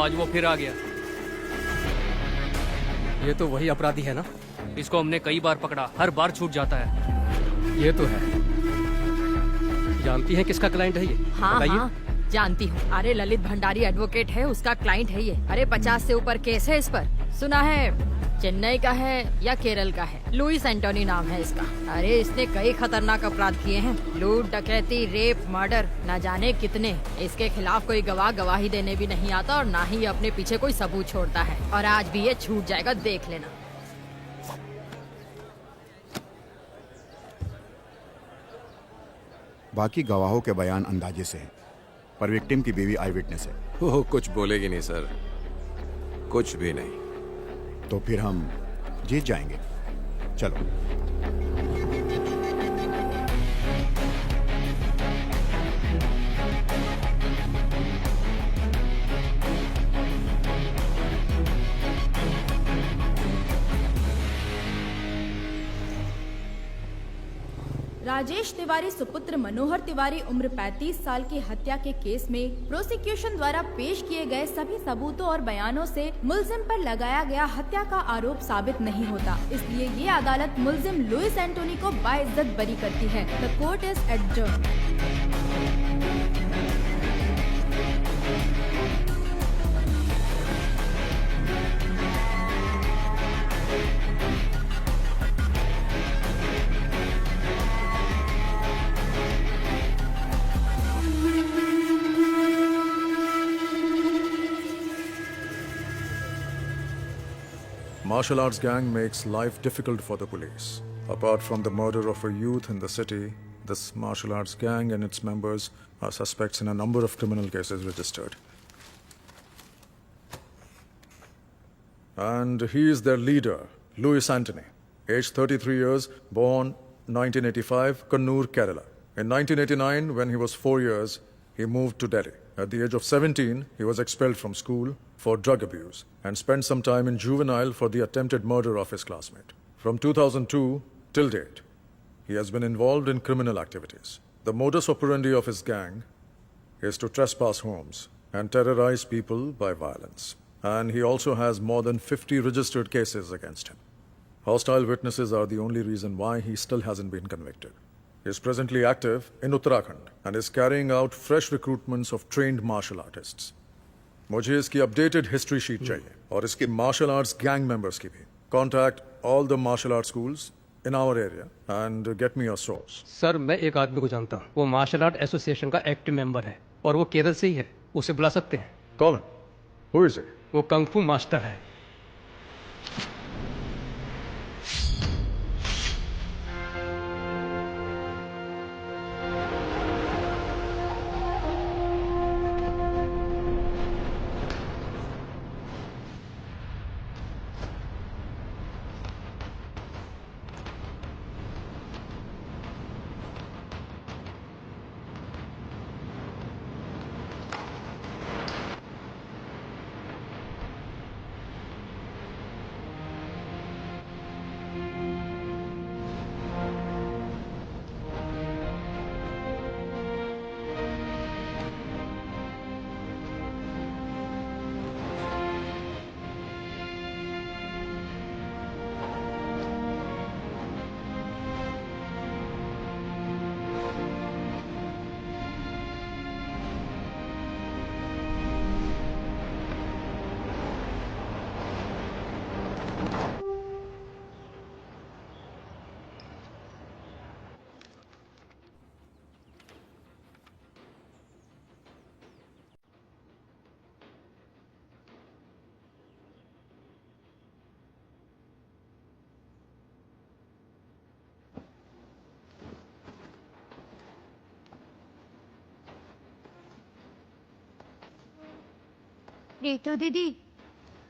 आज वो फिर आ गया। ये तो वही अपराधी है ना? इसको हमने कई बार पकड़ा, हर बार छूट जाता है। ये तो है। जानती हैं किसका क्लाइंट है ये? हाँ बताइए। हाँ जानती हूँ। अरे ललित भंडारी एडवोकेट है, उसका क्लाइंट है ये। अरे 50 से ऊपर केस है इस पर। सुना है चेन्नई का है या केरल का है। लुइस एंटोनी नाम है इसका। अरे इसने कई खतरनाक अपराध किए हैं, लूट, डकैती, रेप, मर्डर, न जाने कितने। इसके खिलाफ कोई गवाह गवाही देने भी नहीं आता और ना ही ये अपने पीछे कोई सबूत छोड़ता है। और आज भी ये छूट जाएगा, देख लेना। बाकी गवाहों के बयान अंदाजे से हैं, पर विक्टिम की बीवी आई विटनेस है। वो कुछ बोलेगी नहीं सर, कुछ भी नहीं। तो फिर हम जीत जाएंगे। चलो। राजेश तिवारी सुपुत्र मनोहर तिवारी उम्र 35 साल की हत्या के केस में प्रोसिक्यूशन द्वारा पेश किए गए सभी सबूतों और बयानों से मुलजिम पर लगाया गया हत्या का आरोप साबित नहीं होता। इसलिए ये अदालत मुलजिम लुइस एंटोनी को बाइज्जत बरी करती है। The court is adjourned. Martial arts gang makes life difficult for the police. Apart from the murder of a youth in the city, this martial arts gang and its members are suspects in a number of criminal cases registered. And he is their leader, Louis Antony, aged 33 years, born 1985, Kannur, Kerala. In 1989, when he was 4 years, he moved to Delhi. At the age of 17, he was expelled from school for drug abuse and spent some time in juvenile for the attempted murder of his classmate. From 2002 till date, he has been involved in criminal activities. The modus operandi of his gang is to trespass homes and terrorize people by violence. And he also has more than 50 registered cases against him. Hostile witnesses are the only reason why he still hasn't been convicted. He is presently active in Uttarakhand and is carrying out fresh recruitments of trained martial artists. मुझे इसकी updated history sheet चाहिए और इसकी martial arts gang members की भी. Contact all the martial arts schools in our area and get me a source. Sir मैं एक आदमी को जानता हूँ, वो मार्शल आर्ट एसोसिएशन का एक्टिव मेंबर है और वो केरल से ही है। उसे बुला सकते हैं। Call him. Who is he? वो कंग फू मास्टर है। रीतू दीदी,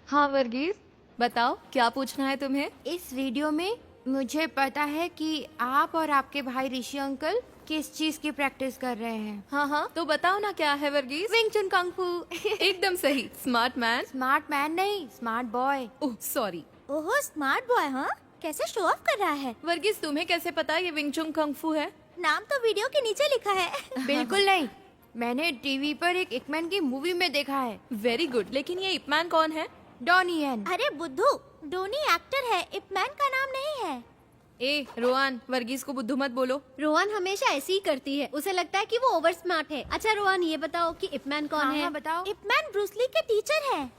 हाँ वर्गीस, बताओ क्या पूछना है तुम्हें? इस वीडियो में मुझे पता है कि आप और आपके भाई ऋषि अंकल किस चीज की प्रैक्टिस कर रहे हैं। हाँ हाँ, तो बताओ ना क्या है वर्गीस? विंग चुन कंग फू। एकदम सही। Smart man? स्मार्ट मैन नहीं, स्मार्ट बॉय। Oh sorry. ओहो स्मार्ट बॉय, हाँ कैसे शो ऑफ कर रहा है। वर्गीस तुम्हें कैसे पता ये विंग चुन कंग फू है? नाम तो वीडियो के नीचे लिखा है। बिल्कुल नहीं, मैंने टीवी पर एक इकमैन की मूवी में देखा है। वेरी गुड, लेकिन ये इपमैन कौन है? Donnie Yen. अरे बुद्धू, डोनी एक्टर है, इपमैन का नाम नहीं है। ए रोहन, वर्गीस को बुद्धू मत बोलो। रोहन हमेशा ऐसी ही करती है, उसे लगता है कि वो ओवर स्मार्ट है। अच्छा रोहन, ये बताओ कि इपमैन कौन है? हाँ, बताओ। इपमैन ब्रूसली के टीचर है।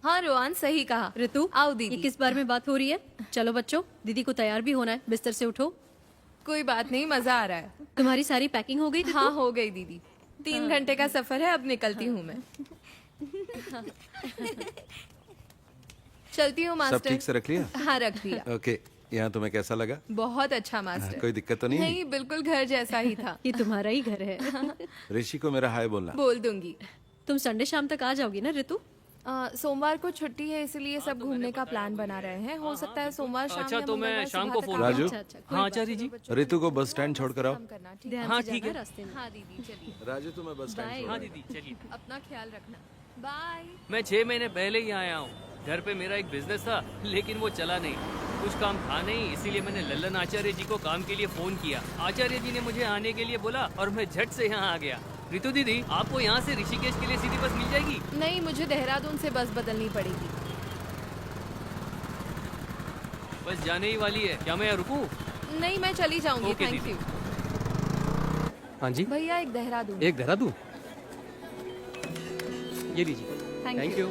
हाँ रोहन, सही कहा। ऋतु, आओ दीदी। ये किस बारे में बात हो रही है? चलो बच्चों, दीदी को तैयार भी होना है, बिस्तर से उठो। कोई बात नहीं, मजा आ रहा है। तुम्हारी सारी पैकिंग हो गई? हाँ हो गई दीदी, 3 घंटे का सफर है, अब निकलती हूँ मैं। चलती हूँ मास्टर। सब ठीक से रख लिया? हाँ रख दिया। ओके, यहाँ तुम्हें कैसा लगा? बहुत अच्छा मास्टर। कोई दिक्कत तो नहीं? नहीं, बिल्कुल घर जैसा ही था। ये तुम्हारा ही घर है। ऋषि को मेरा हाय बोलना। बोल दूंगी। तुम संडे शाम तक आ जाओगी ना ऋतु? सोमवार को छुट्टी है, इसलिए सब घूमने का प्लान बना रहे हैं। हो सकता है सोमवार शाम अच्छा, या तो मैं मंगलवार शाम सुबह को तक फोन आ राजू? जाऊं। हाँ आचार्य जी। ऋतु को बस स्टैंड छोड़ कर आओ। कम करना, ठीक है? ध्यान हाँ, से ठीक जाना है। रास्ते में। हाँ दीदी चलिए। राजू तुम्हें बस स्टैंड बाय। छोड़ हाँ आओ। दीदी चलिए। अपना ख्याल रखना। बाय। मैं 6 महीने पहले ही आया हूँ। घर पे मेरा एक बिजनेस था, लेकिन वो चला नहीं। कुछ काम था नहीं, इसीलिए मैंने लल्लन आचार्य जी को काम के लिए फोन किया। आचार्य जी ने मुझे आने के लिए बोला और मैं झट से यहाँ आ गया। ऋतु दीदी, आपको यहाँ से ऋषिकेश के लिए सीधी बस मिल जाएगी? नहीं, मुझे देहरादून से बस बदलनी पड़ेगी। बस जाने ही वाली है, क्या मैं यहाँ रुकूं? नहीं, मैं चली जाऊंगी। ओके, थैंक दीदी। यू हाँ जी, भैया। एक देहरादून। एक देहरादून, ये लीजिए। Thank you.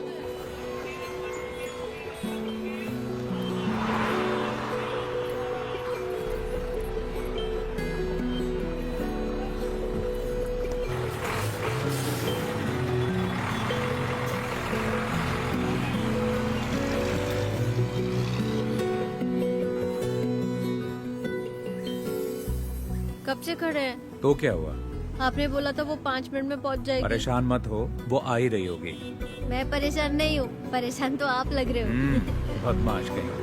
कब से खड़े हैं? तो क्या हुआ? आपने बोला था वो 5 मिनट में पहुंच जाएगी। परेशान मत हो, वो आ ही रही होगी। मैं परेशान नहीं हूँ, परेशान तो आप लग रहे हो। बदमाश कहीं का।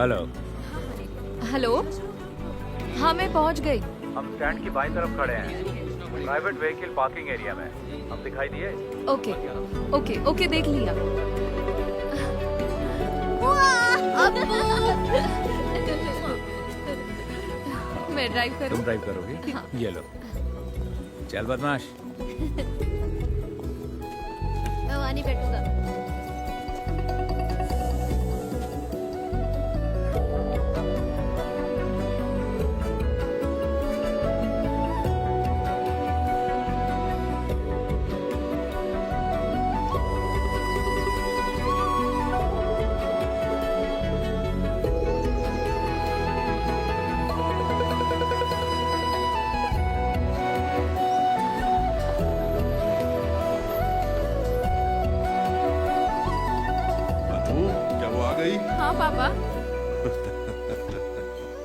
हेलो। हेलो। हाँ मैं पहुंच गई। हम स्टैंड की बाईं तरफ खड़े हैं, प्राइवेट व्हीकल पार्किंग एरिया में। हम दिखाई दिए? ओके ओके ओके, देख लिया। मैं ड्राइव करूं? तुम ड्राइव करोगी? हाँ। ये लो। चल बदमाश। मैं वहाँ नहीं बैठूंगा। हाँ पापा।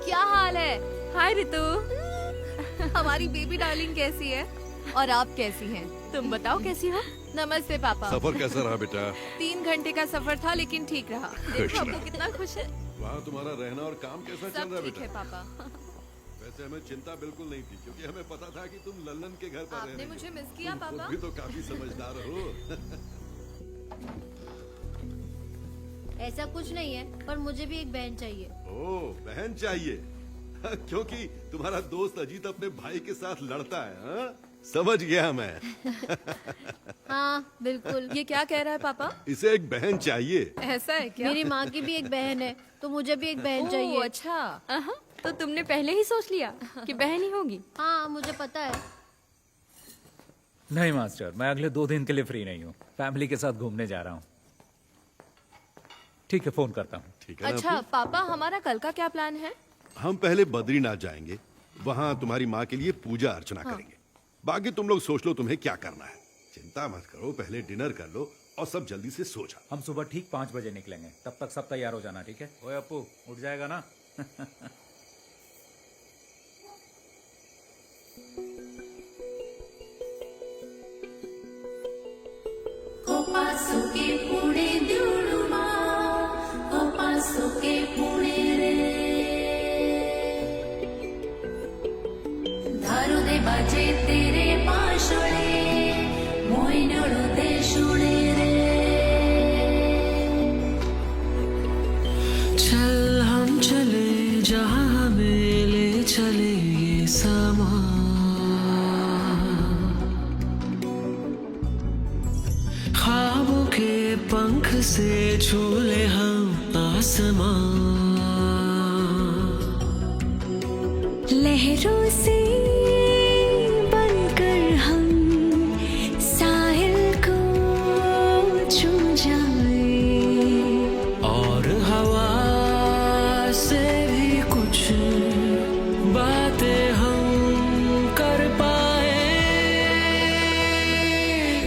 क्या हाल है? हाय रितु। हमारी बेबी डार्लिंग कैसी है? और आप कैसी हैं? तुम बताओ कैसी हो? नमस्ते पापा। सफर कैसा रहा बेटा? 3 घंटे का सफर था, लेकिन ठीक रहा। देखो आपको कितना खुश है। वहाँ तुम्हारा रहना और काम कैसा चल रहा है सब ठीक बेटा? है पापा। वैसे हमें चिंता बिल्कुल नहीं थी, क्योंकि हमें पता था कि तुम लल्लन के घर पर रह आपने रही हो। मुझे मिस किया तुम खुद पापा? भी तो काफी समझदार हो। ऐसा कुछ नहीं है, पर मुझे भी एक बहन चाहिए। ओ, बहन चाहिए? क्योंकि तुम्हारा दोस्त अजीत अपने भाई के साथ लड़ता है। हाँ? समझ गया मैं। हाँ बिल्कुल। ये क्या कह रहा है पापा? इसे एक बहन चाहिए। ऐसा है क्या? मेरी माँ की भी एक बहन है, तो मुझे भी एक बहन चाहिए। ओह, अच्छा। तो तुमने पहले ही सोच लिया कि बहन ही होगी? हाँ मुझे पता है। नहीं मास्टर, मैं अगले 2 दिन के लिए फ्री नहीं हूँ। फैमिली के साथ घूमने जा रहा हूँ। ठीक है, फोन करता हूँ। ठीक है ना अच्छा अपू? पापा, हमारा कल का क्या प्लान है? हम पहले बद्रीनाथ जाएंगे, वहाँ तुम्हारी माँ के लिए पूजा अर्चना करेंगे। बाकी तुम लोग सोच लो तुम्हें क्या करना है। चिंता मत करो, पहले डिनर कर लो और सब जल्दी से सो जाओ। हम सुबह ठीक 5 बजे निकलेंगे, तब तक सब तैयार हो जाना, ठीक है? ओए अपू, उठ जाएगा ना? बाजे तेरे पाशोळे मोइनळू दे शुळे रे चल हम समा, ख्वाबों के पंख से झूले हम आसमां, लहरों से बनकर हम साहिल को छू जाए, और हवा से भी कुछ बातें हम कर पाए।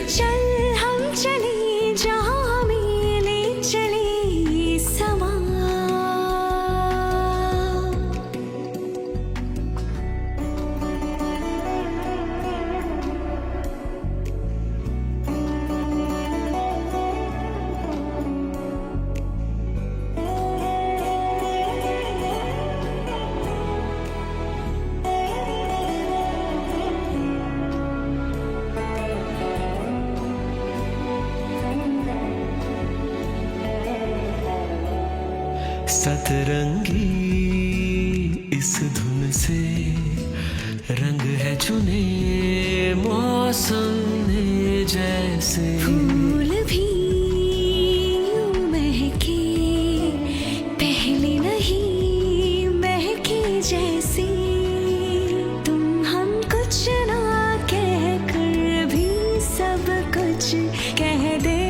चल हम चले जहाँ हमें ले चले समा, सतरंगी इस धुन से रंग है चुने मौसम ने जैसे, फूल भी यूं महके पहले नहीं महके जैसे, तुम हम कुछ ना कह कर भी सब कुछ कह दे।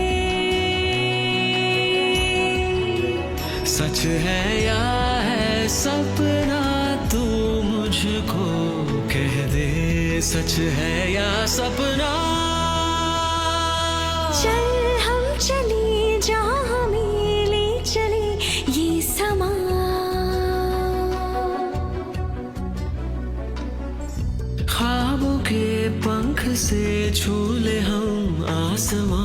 सच है या है सपना तू मुझको कह दे, सच है या सपना। चल हम चले जहाँ हमें ले चले ये समा, ख्वाबों के पंख से झूले हम आसमां,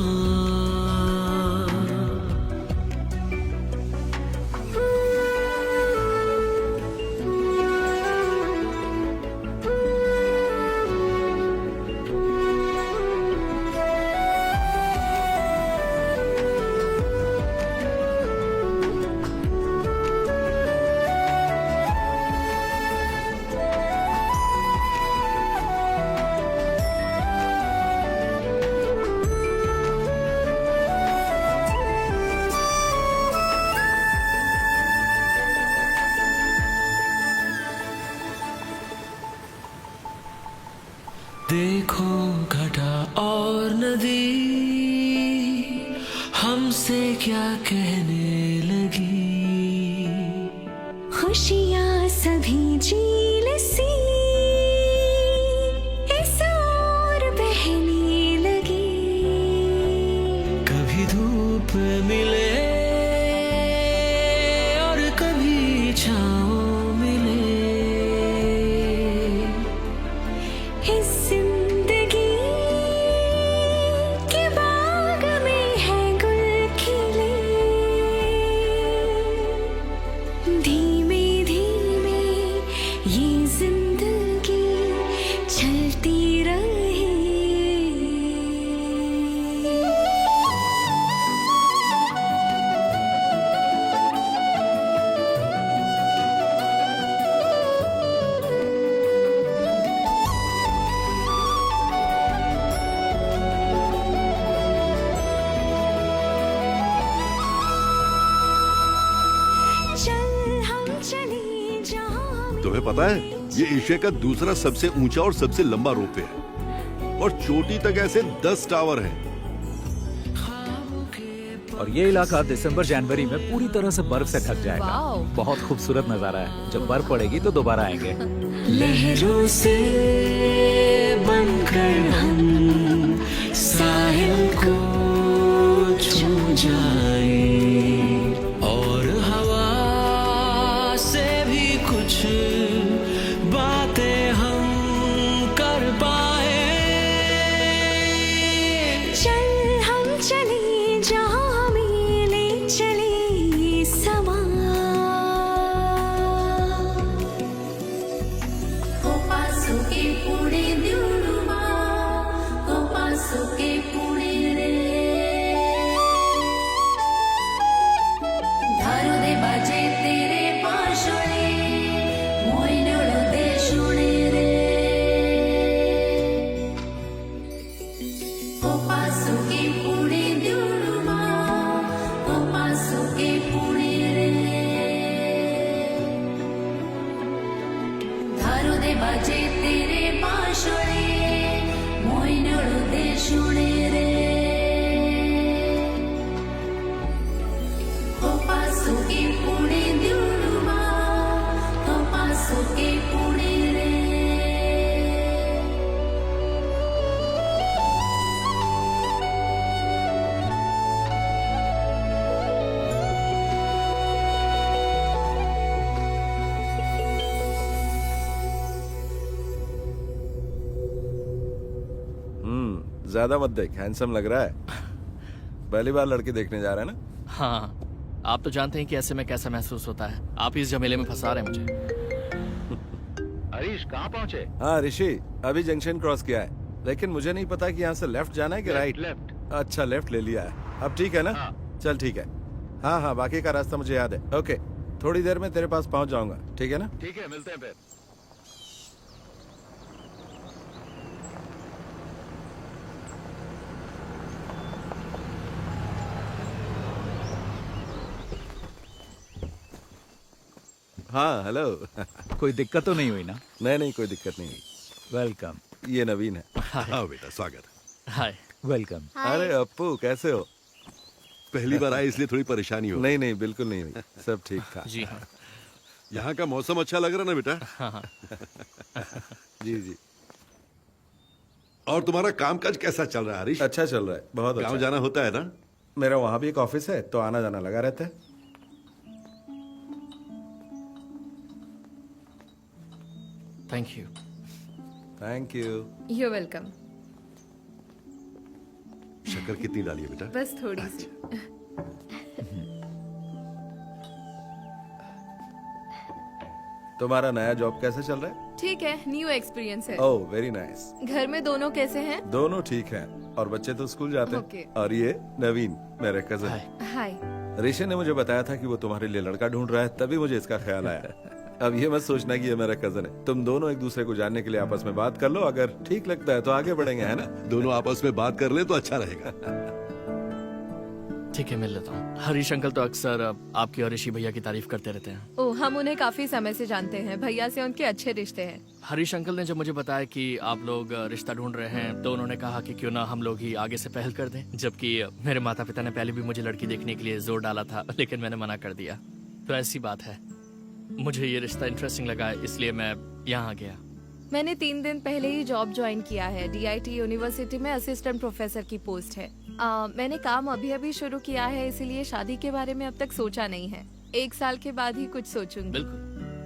देखो घटा और नदी हमसे क्या कहने लगी, खुशियाँ सभी झील सी इस ओर बहने लगी, कभी धूप मिले और कभी छाँव मिले, इस जिंदगी के बाग में है गुल खिले, धीमे धीमे ये जिंदगी चलती रहे। तुम्हें पता है ये एशिया का दूसरा सबसे ऊंचा और सबसे लंबा रोपवे है, और चोटी तक ऐसे 10 टावर हैं। और ये इलाका दिसंबर जनवरी में पूरी तरह से बर्फ से ढक जाएगा। वाओ। बहुत खूबसूरत नजारा है। जब बर्फ पड़ेगी तो दोबारा आएंगे। लहरों से बनकर हम साहिल को छू जाए, और हवा से भी कुछ बातें हम कर पाए। चल हम चले जहाँ हमें ले चले समा, पासों के ज्यादा मत देख, हैंडसम लग रहा है। पहली बार लड़की देखने जा रहा है ना? हाँ, आप तो जानते हैं कि ऐसे में कैसा महसूस होता है। आप इस झमेले में फंसा रहे हैं मुझे। हरीश कहाँ पहुँचे? हाँ ऋषि, अभी जंक्शन क्रॉस किया है, लेकिन मुझे नहीं पता कि यहाँ से लेफ्ट जाना है कि राइट। लेफ्ट। अच्छा, लेफ्ट ले लिया है। अब ठीक है ना? हाँ। चल ठीक है। हाँ हाँ, बाकी का रास्ता मुझे याद है। ओके, थोड़ी देर में तेरे पास पहुंच जाऊंगा, ठीक है ना? ठीक है, मिलते हैं फिर। हाँ हेलो। कोई दिक्कत तो नहीं हुई ना? नहीं नहीं, कोई दिक्कत नहीं हुई। वेलकम। ये नवीन है। हाँ बेटा, स्वागत है। हाय। वेलकम। अरे अप्पू, कैसे हो? पहली बार आए इसलिए थोड़ी परेशानी हो। नहीं नहीं, बिल्कुल नहीं हुई, सब ठीक था। जी हाँ। यहाँ का मौसम अच्छा लग रहा ना बेटा? हाँ। जी जी। और तुम्हारा कामकाज कैसा चल रहा है हरीश? अच्छा चल रहा है, बहुत अच्छा। गाँव जाना होता है ना? मेरा वहाँ भी एक ऑफिस है, तो आना जाना लगा रहता है। Thank you. Thank you. You welcome. शक्कर कितनी डाली है बेटा? बस थोड़ी सी। तुम्हारा नया जॉब कैसा चल रहा है? ठीक है, न्यू एक्सपीरियंस है। Oh very nice. घर में दोनों कैसे हैं? दोनों ठीक हैं, और बच्चे तो स्कूल जाते Okay. हैं। और ये नवीन, मेरे कजन। हाय। ऋषि ने मुझे बताया था कि वो तुम्हारे लिए लड़का ढूंढ रहा है, तभी मुझे इसका ख्याल आया। अब ये मत सोचना कि ये मेरा कजन है। तुम दोनों एक दूसरे को जानने के लिए आपस में बात कर लो, अगर ठीक लगता है तो आगे बढ़ेंगे, है ना? दोनों आपस में बात कर ले तो अच्छा रहेगा। ठीक है, मिल लेता हूँ। हरीश अंकल तो अक्सर आपकी और ऋषि भैया की तारीफ करते रहते हैं। ओ, हम उन्हें काफी समय से जानते हैं। भैया से उनके अच्छे रिश्ते हैं। हरीश अंकल ने जब मुझे बताया कि आप लोग रिश्ता ढूंढ रहे हैं, तो उन्होंने कहा कि क्यों ना हम लोग ही आगे से पहल कर दें। जबकि मेरे माता पिता ने पहले भी मुझे लड़की देखने के लिए जोर डाला था, लेकिन मैंने मना कर दिया। तो ऐसी बात है, मुझे ये रिश्ता इंटरेस्टिंग लगा, इसलिए मैं यहाँ आ गया। मैंने 3 दिन पहले ही जॉब ज्वाइन किया है। DIT यूनिवर्सिटी में असिस्टेंट प्रोफेसर की पोस्ट है। मैंने काम अभी शुरू किया है, इसीलिए शादी के बारे में अब तक सोचा नहीं है। 1 साल के बाद ही कुछ सोचूंगी। बिल्कुल,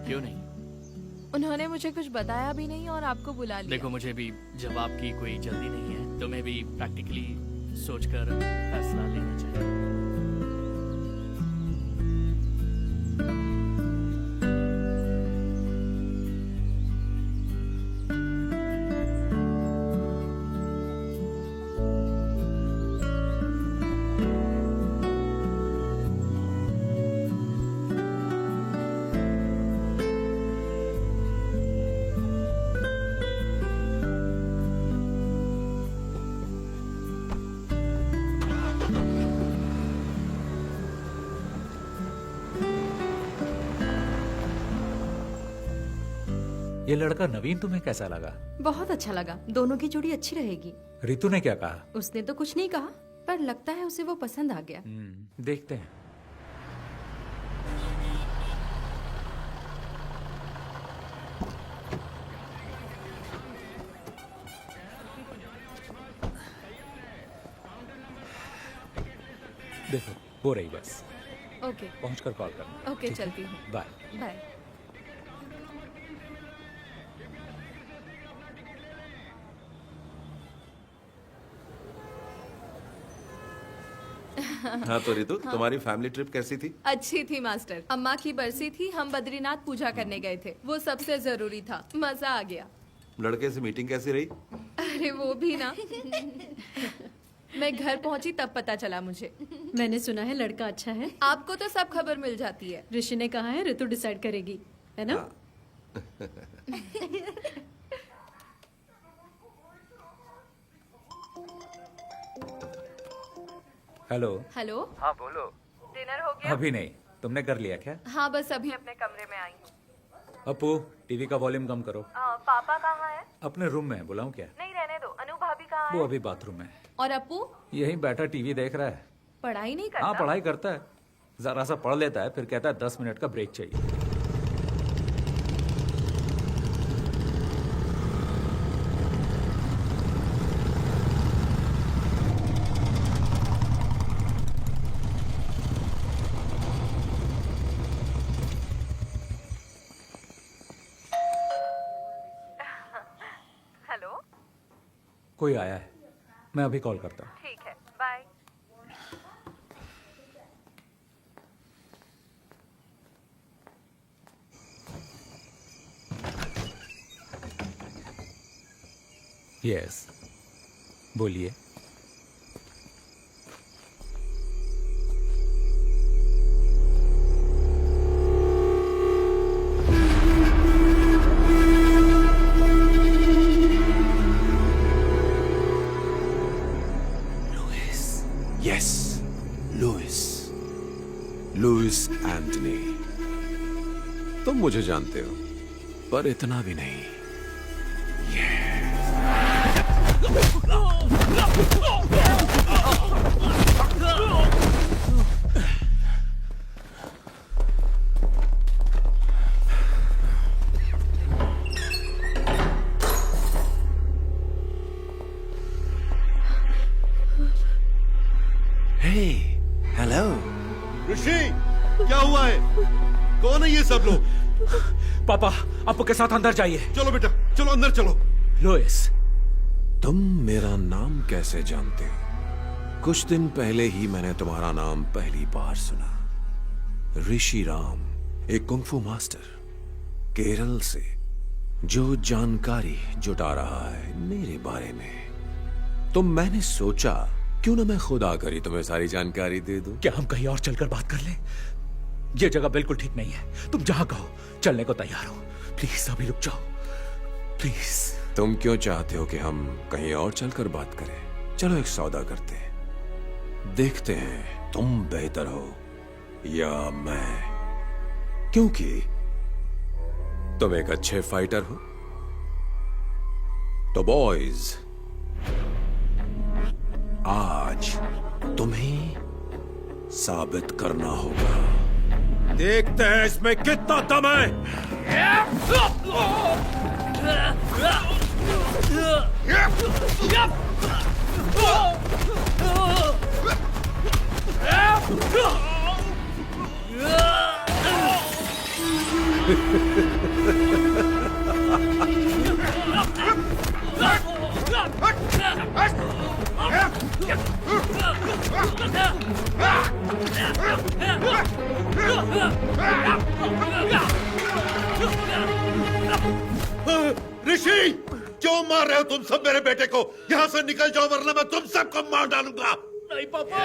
क्यों नहीं। उन्होंने मुझे कुछ बताया भी नहीं और आपको बुला लिया। देखो, मुझे भी जब आपकी कोई जल्दी नहीं है, तो मैं भी प्रैक्टिकली सोचकर फैसला लेना चाहिए। ये लड़का नवीन तुम्हें कैसा लगा? बहुत अच्छा लगा। दोनों की जोड़ी अच्छी रहेगी। रितु ने क्या कहा? उसने तो कुछ नहीं कहा, पर लगता है उसे वो पसंद आ गया। देखते हैं। देखो, हो रही बस। ओके। पहुंचकर कॉल करना। ओके, चलती हूँ। बाय। बाय। हाँ तो रितु, तुम्हारी फैमिली ट्रिप कैसी थी? अच्छी थी मास्टर। अम्मा की बरसी थी, हम बद्रीनाथ पूजा करने गए थे। वो सबसे जरूरी था। मजा आ गया। लड़के से मीटिंग कैसी रही? अरे वो भी ना। मैं घर पहुंची तब पता चला मुझे। मैंने सुना है लड़का अच्छा है। आपको तो सब खबर मिल जाती है। ऋषि ने कहा है ऋतु डिसाइड करेगी, है ना? हेलो। हेलो। हाँ बोलो। डिनर हो गया? अभी नहीं, तुमने कर लिया क्या? हाँ, बस अभी अपने कमरे में आई हूँ। अपू, टीवी का वॉल्यूम कम करो। पापा कहाँ है? अपने रूम में है, बुलाऊं क्या? नहीं, रहने दो। अनु भाभी कहाँ है? वो अभी बाथरूम में। और अपू? यही बैठा टीवी देख रहा है। पढ़ाई नहीं करता? हाँ, पढ़ाई करता है। जरा सा पढ़ लेता है, फिर कहता है 10 मिनट का ब्रेक चाहिए। कोई आया है, मैं अभी कॉल करता हूँ। ठीक है, बाय। यस, बोलिए। Yes, Louis Antony. तुम मुझे जानते हो, पर इतना भी नहीं। हेलो ऋषि, क्या हुआ है? कौन है ये सब लोग? पापा, अप्पू के साथ अंदर जाइए। चलो बेटा, चलो अंदर चलो। लुइस, तुम मेरा नाम कैसे जानते हो? कुछ दिन पहले ही मैंने तुम्हारा नाम पहली बार सुना। ऋषि राम, एक कुंग-फू मास्टर केरल से, जो जानकारी जुटा रहा है मेरे बारे में। तो मैंने सोचा क्यों ना मैं खुद आकर ही तुम्हें सारी जानकारी दे दूं। क्या हम कहीं और चलकर बात कर लें? ये जगह बिल्कुल ठीक नहीं है। तुम जहां कहो चलने को तैयार हो। प्लीज अभी रुक जाओ, प्लीज। तुम क्यों चाहते हो कि हम कहीं और चलकर बात करें? चलो एक सौदा करते हैं, देखते हैं तुम बेहतर हो या मैं, क्योंकि तुम एक अच्छे फाइटर हो। तो बॉयज, आज तुम्हें साबित करना होगा। देखते हैं इसमें कितना दम है। ऋषि, क्यों मार रहे हो तुम सब मेरे बेटे को? यहाँ से निकल जाओ वरना मैं तुम सबको मार डालूंगा। नहीं पापा।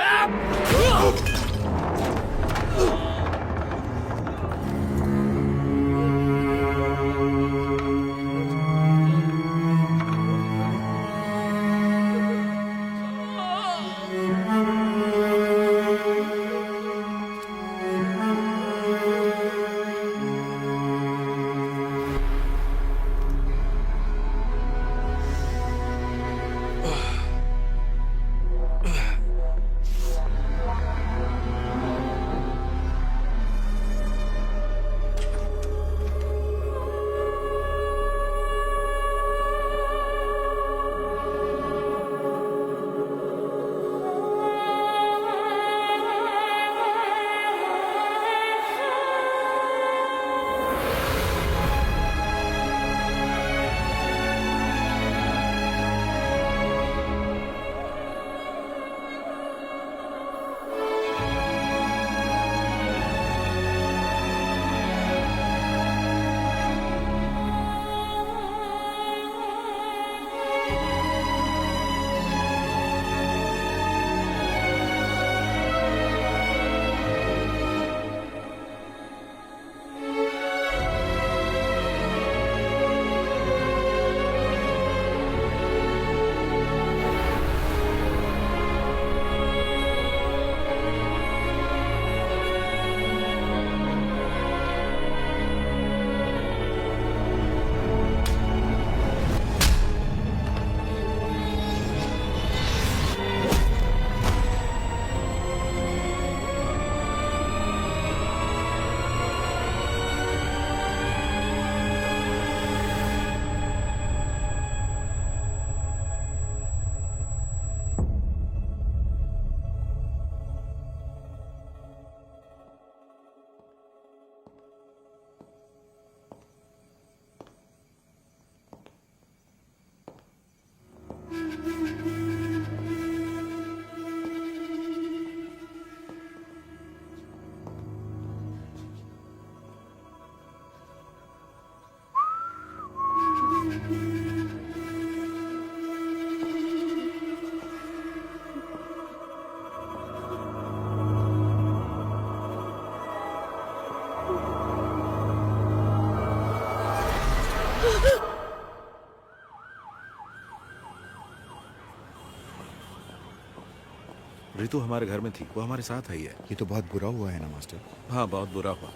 रितु हमारे घर में थी, वो हमारे साथ आई है। ये तो बहुत बुरा हुआ है ना मास्टर। हाँ बहुत बुरा हुआ।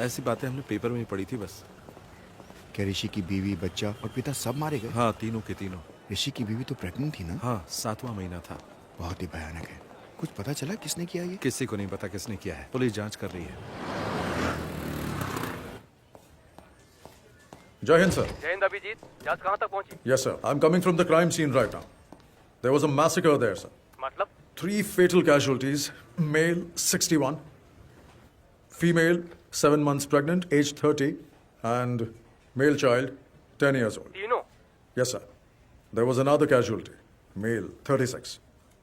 ऐसी बातें हमने पेपर में ही पढ़ी थी बस। क्या ऋषि की बीवी, बच्चा और पिता सब मारे गए? हाँ, तीनों के तीनों। ऋषि की बीवी तो प्रेग्नेंट थी ना? हाँ, 7वां महीना था। बहुत ही भयानक है। कुछ पता चला किसने किया ये? किसी को नहीं पता किसने किया है, पुलिस जांच कर रही है। Jai Hind, sir. जय हिंद अभिजीत, जांच कहाँ तक पहुंची? Yes, sir. I'm coming from the crime scene right now. There was a massacre there, sir. मतलब? 3 fatal casualties. Male, 61. Female, 7 months pregnant, age 30. And male child, 10 years old. तीनों? Yes, sir. There was another casualty. Male, 36.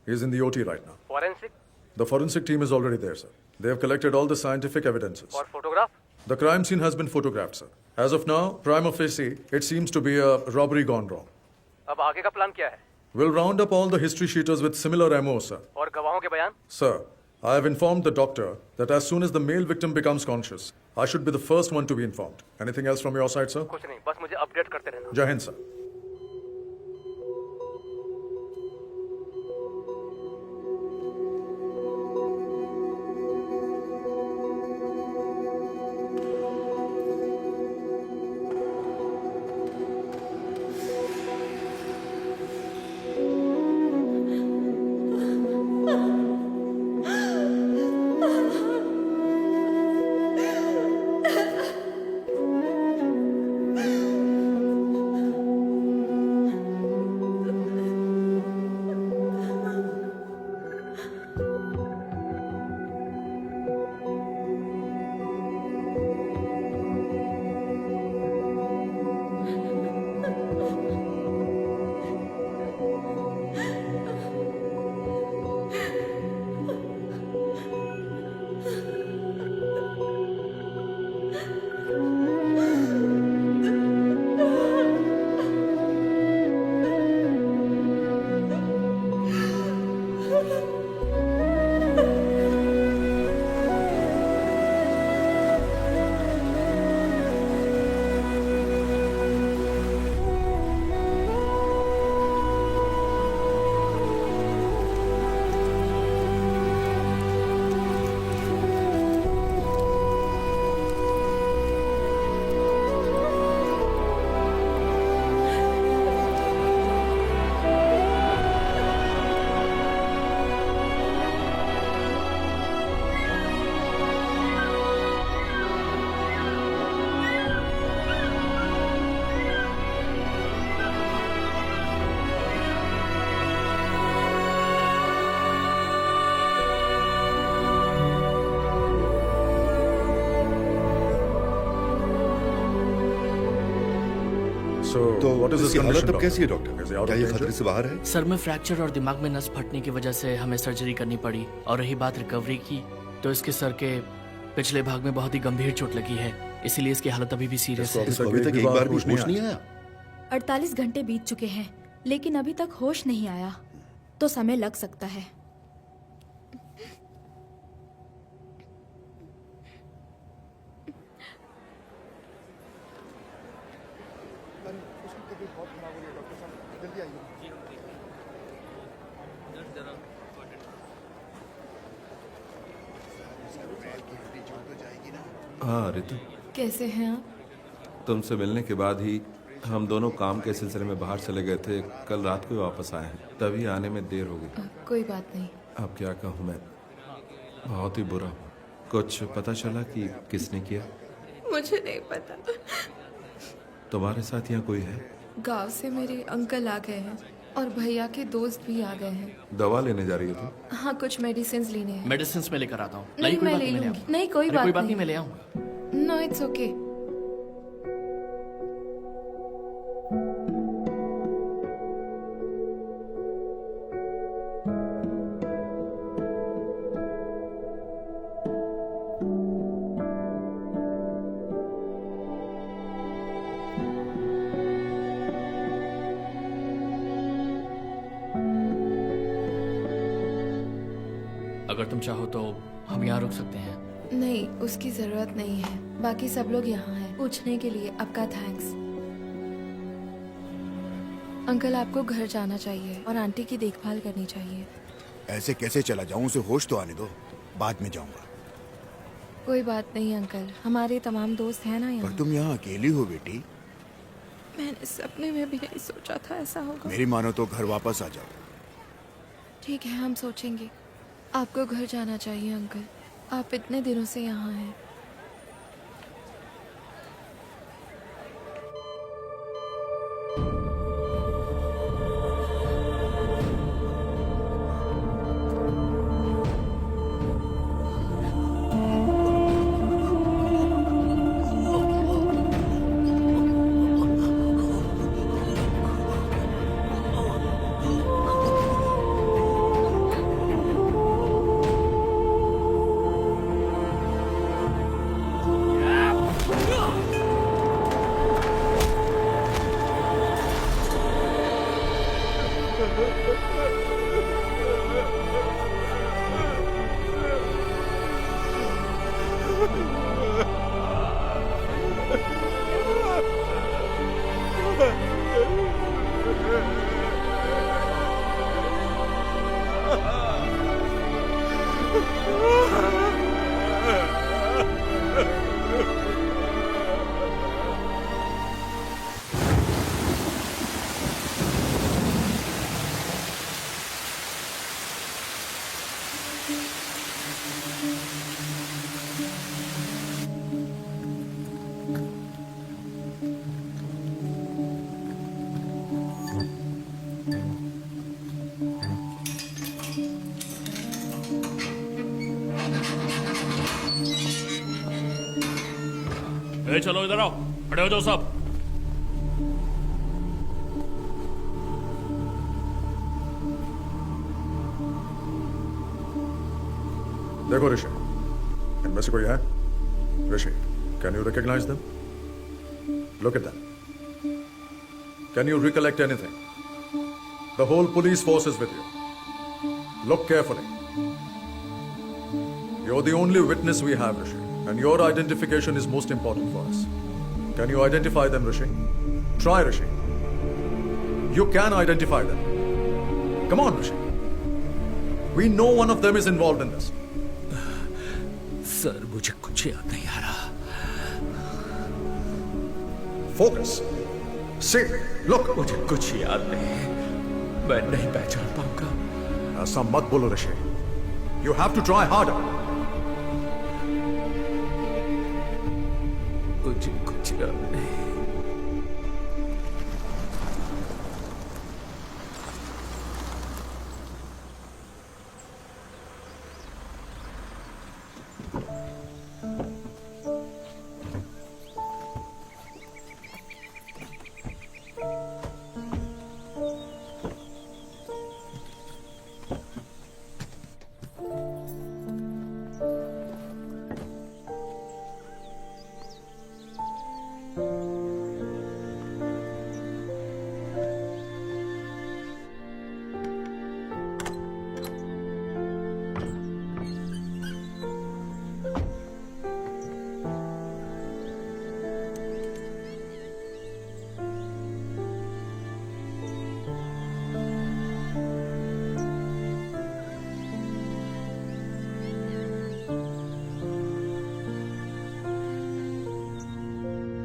He's in the OT right now. Forensic? The forensic team is already there, sir. They have collected all the scientific evidences. और photograph? The crime scene has been photographed, sir. As of now, prima facie, it seems to be a robbery gone wrong. अब आगे का plan क्या है? We'll round up all the history sheeters with similar MO, sir. और गवाहों के बयान? Sir, I have informed the doctor that as soon as the male victim becomes conscious, I should be the first one to be informed. Anything else from your side, sir? कुछ नहीं, बस मुझे update करते रहना। Jai Hind, sir. तो what is his इसकी हालत condition, अब कैसी है डॉक्टर? Is he out क्या of ये danger? खतरे से बाहर है? सर में फ्रैक्चर और दिमाग में नस फटने की वजह से हमें सर्जरी करनी पड़ी। और रही बात रिकवरी की, तो इसके सर के पिछले भाग में बहुत ही गंभीर चोट लगी है, इसीलिए इसकी हालत अभी भी सीरियस है। इसको अभी तक एक बार भी होश नहीं आया। 48 घंटे बीत चुके हैं, लेकिन अभी तक होश नहीं आया, तो समय लग सकता है। हाँ रितु, कैसे हैं आप? तुमसे मिलने के बाद ही हम दोनों काम के सिलसिले में बाहर चले गए थे। कल रात को वापस आए हैं, तभी आने में देर हो गई। कोई बात नहीं। अब क्या कहूँ मैं, बहुत ही बुरा हुआ। कुछ पता चला कि किसने किया? मुझे नहीं पता। तुम्हारे साथ यहाँ कोई है? गांव से मेरे अंकल आ गए हैं और भैया के दोस्त भी आ गए हैं। दवा लेने जा रही हो तुम? हाँ, कुछ मेडिसिन लेने हैं। मेडिसिन में लेकर आता हूँ। नहीं, मैं ले लूंगी। नहीं, कोई बात नहीं, मैं ले आऊंगा। No, it's okay. अगर तुम चाहो तो हम यहाँ रुक सकते हैं। नहीं, उसकी जरूरत नहीं है। बाकी सब लोग यहाँ हैं। पूछने के लिए आपका थैंक्स। अंकल, आपको घर जाना चाहिए और आंटी की देखभाल करनी चाहिए। ऐसे कैसे चला जाऊं? उसे होश तो आने दो, बाद में जाऊंगा। कोई बात नहीं अंकल, हमारे तमाम दोस्त हैं ना पर यहाँ। तुम यहाँ अकेली हो बेटी। मैंने सपने में भी नहीं सोचा था ऐसा होगा। मेरी मानो तो घर वापस आ जाओ। ठीक है, हम सोचेंगे। आपको घर जाना चाहिए अंकल, आप इतने दिनों से यहाँ हैं। चलो इधर आओ, खड़े हो जाओ सब। देखो ऋषि, इनमें से कोई है? Rishi, can you recognize them? Look at them. Can you recollect anything? The whole police force is with you. Look carefully. You're the only witness we have, Rishi, and your identification is most important for us. Can you identify them, Rishi? Try, Rishi. You can identify them. Come on, Rishi. We know one of them is involved in this. Sir, मुझे कुछ याद नहीं आ रहा। Focus. See, look. मुझे कुछ याद नहीं, मैं नहीं पहचान पाऊंगा। ऐसा मत बोलो, Rishi. You have to try harder. मुझे कुछ याद नहीं।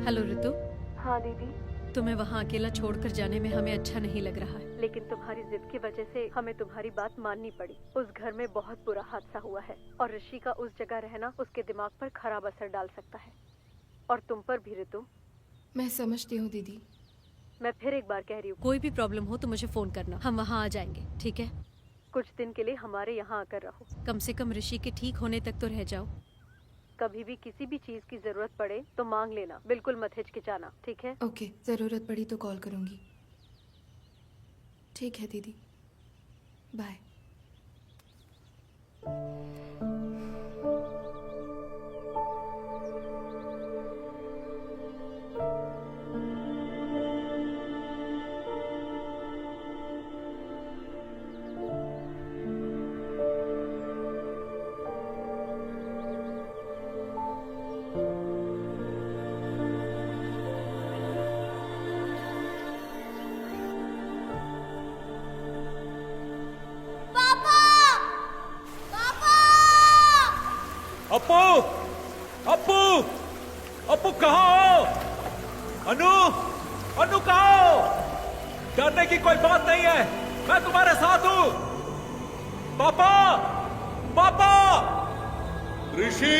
हेलो रितु। हाँ दीदी। तुम्हें वहाँ अकेला छोड़कर जाने में हमें अच्छा नहीं लग रहा है, लेकिन तुम्हारी जिद की वजह से हमें तुम्हारी बात माननी पड़ी। उस घर में बहुत बुरा हादसा हुआ है और ऋषि का उस जगह रहना उसके दिमाग पर खराब असर डाल सकता है, और तुम पर भी रितु। मैं समझती हूँ दीदी। मैं फिर एक बार कह रही हूँ, कोई भी प्रॉब्लम हो तो मुझे फोन करना, हम वहाँ आ जाएंगे, ठीक है? कुछ दिन के लिए हमारे यहाँ आकर रहो, कम से कम ऋषि के ठीक होने तक तो रह जाओ। कभी भी किसी भी चीज की जरूरत पड़े तो मांग लेना, बिल्कुल मत हिचकिचाना, ठीक है? ओके, जरूरत पड़ी तो कॉल करूंगी। ठीक है दीदी, बाय। पापा अप्पू, अप्पू, अप्पू कहाँ हो? अनु, अनु कहाँ हो? डरने की कोई बात नहीं है, मैं तुम्हारे साथ हूं। पापा, पापा, ऋषि,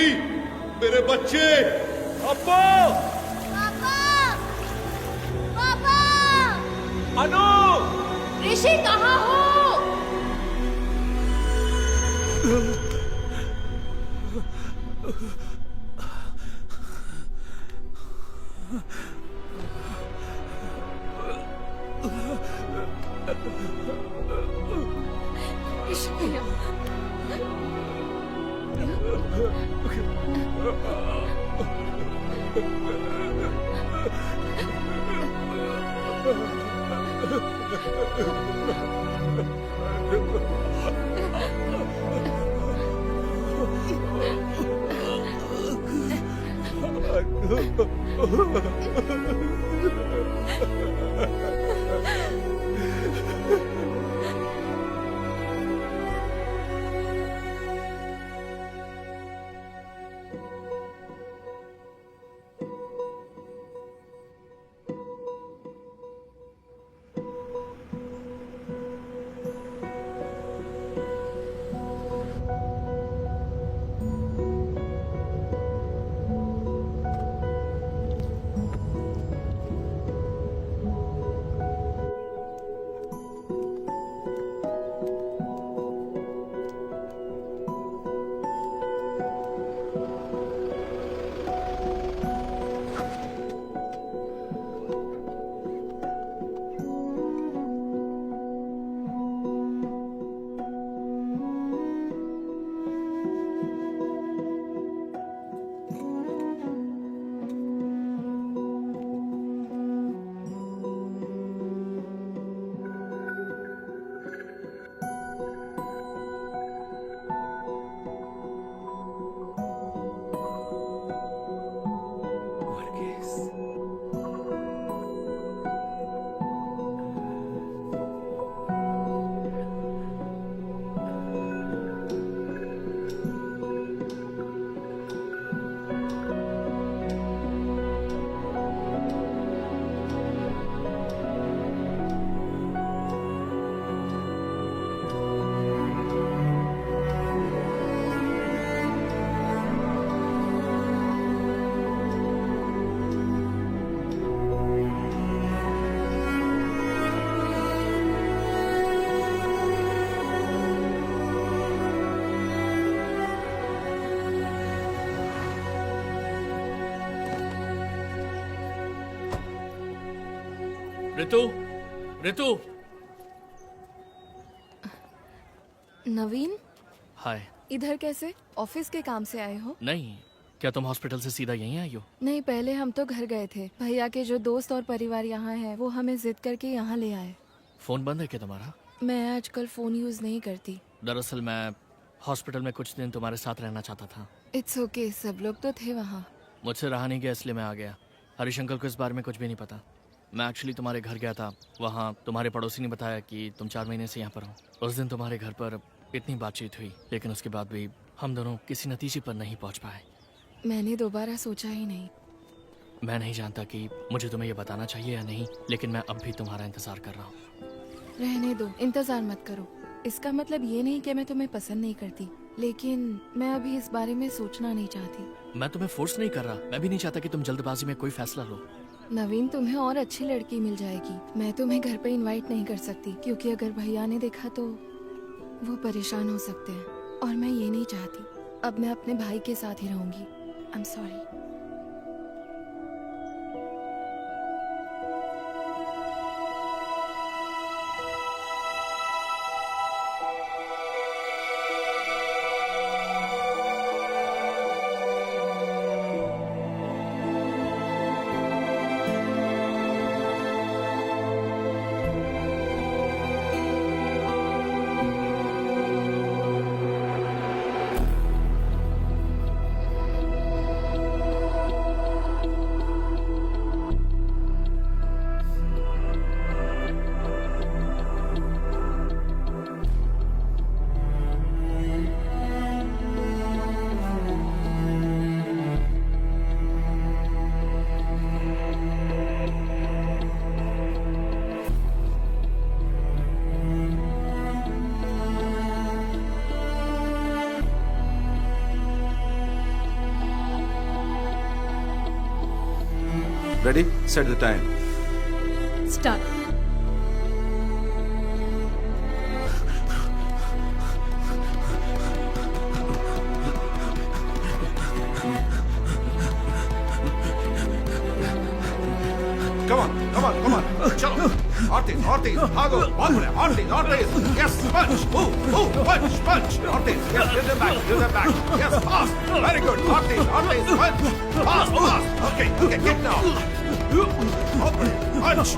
मेरे बच्चे। अप्पू, पापा, अनु, ऋषि कहाँ हो? ऋतु, ऋतु। नवीन, हाय। इधर कैसे? ऑफिस के काम से आए हो? नहीं, क्या तुम हॉस्पिटल से सीधा यहीं आई हो? नहीं, पहले हम तो घर गए थे। भैया के जो दोस्त और परिवार यहाँ है वो हमें जिद करके यहाँ ले आए। फोन बंद है क्या तुम्हारा? मैं आजकल फोन यूज नहीं करती। दरअसल मैं हॉस्पिटल में कुछ दिन तुम्हारे साथ रहना चाहता था। इट्स ओके, सब लोग तो थे वहाँ। मुझसे रहा नहीं गया इसलिए मैं आ गया। हरीश अंकल को इस बारे में कुछ भी नहीं पता। मैं एक्चुअली तुम्हारे घर गया था। वहाँ तुम्हारे पड़ोसी ने बताया कि तुम 4 महीने से यहाँ पर हो। उस दिन तुम्हारे घर पर इतनी बातचीत हुई, लेकिन उसके बाद भी हम दोनों किसी नतीजे पर नहीं पहुँच पाए। मैंने दोबारा सोचा ही नहीं। मैं नहीं जानता कि मुझे तुम्हें ये बताना चाहिए या नहीं, लेकिन मैं अब भी तुम्हारा इंतजार कर रहा हूँ। रहने दो, इंतजार मत करो। इसका मतलब ये नहीं कि मैं तुम्हें पसंद नहीं करती, लेकिन मैं अभी इस बारे में सोचना नहीं चाहती। मैं तुम्हें फोर्स नहीं कर रहा। मैं भी नहीं चाहता कि तुम जल्दबाजी में कोई फैसला लो। नवीन, तुम्हें और अच्छी लड़की मिल जाएगी। मैं तुम्हें घर पे इनवाइट नहीं कर सकती, क्योंकि अगर भैया ने देखा तो वो परेशान हो सकते हैं, और मैं ये नहीं चाहती। अब मैं अपने भाई के साथ ही रहूंगी। I am sorry. Ready? Set the time. Start. Come on, come on, come on. Chalo. Ortiz, Ortiz, Hago, Ortiz, Ortiz, Ortiz. Yes, punch. Move, punch, punch. Ortiz, yes, give them back, give them back. Yes, pass. Very good. Ortiz, Ortiz, punch. Pass, pass. Okay, okay, kick now. Open, punch.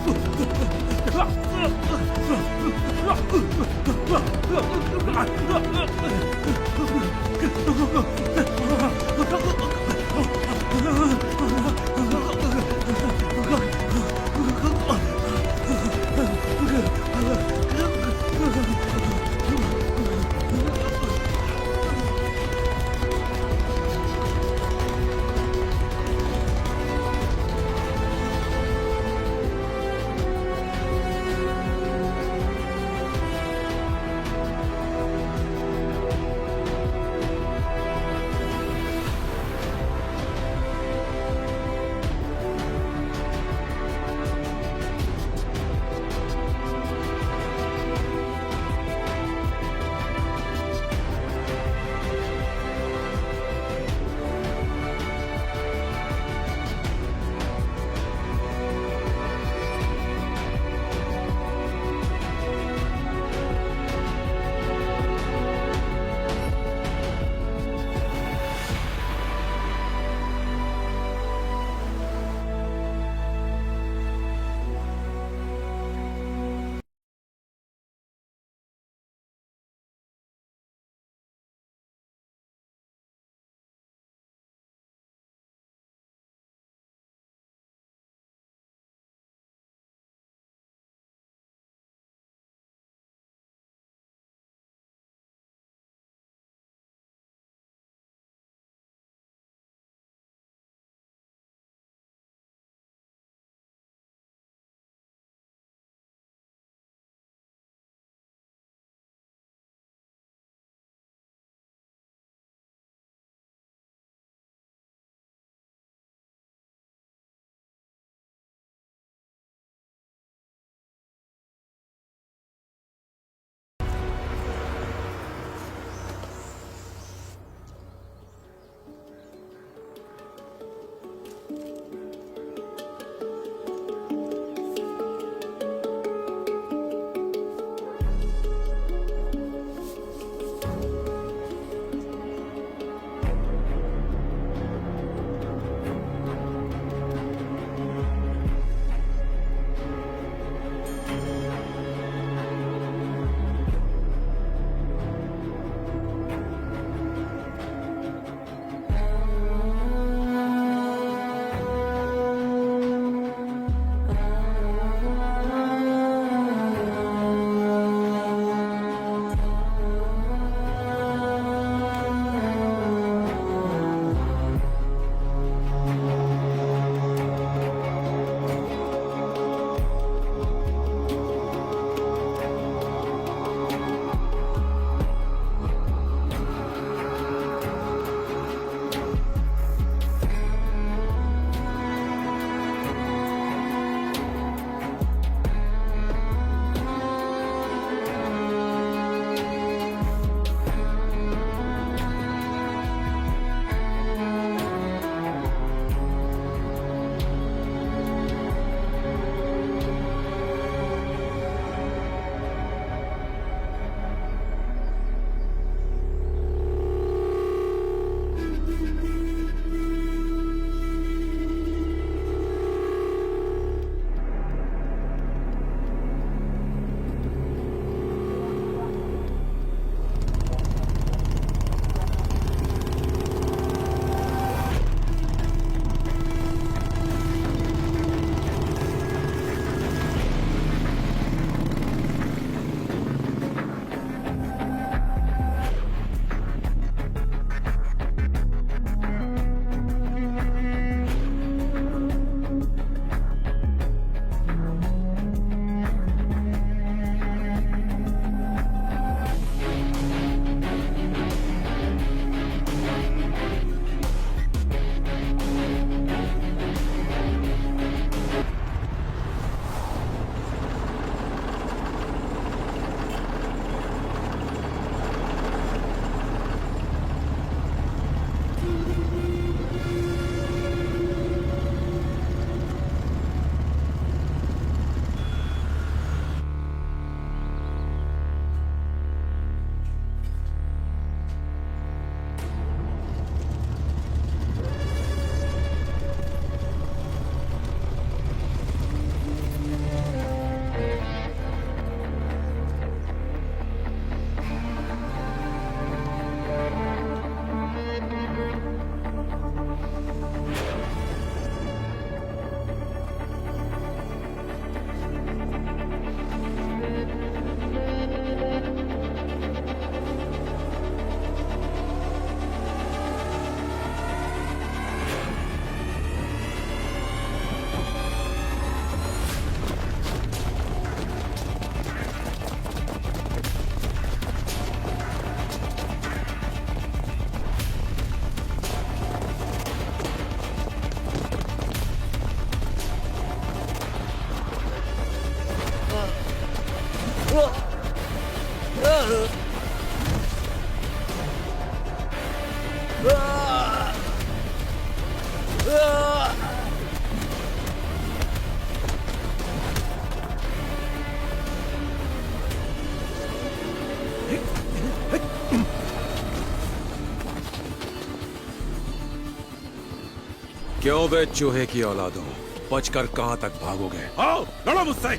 क्यों बे चूहे की औलादों, बचकर कहां तक भागोगे? आओ लड़ो मुझसे।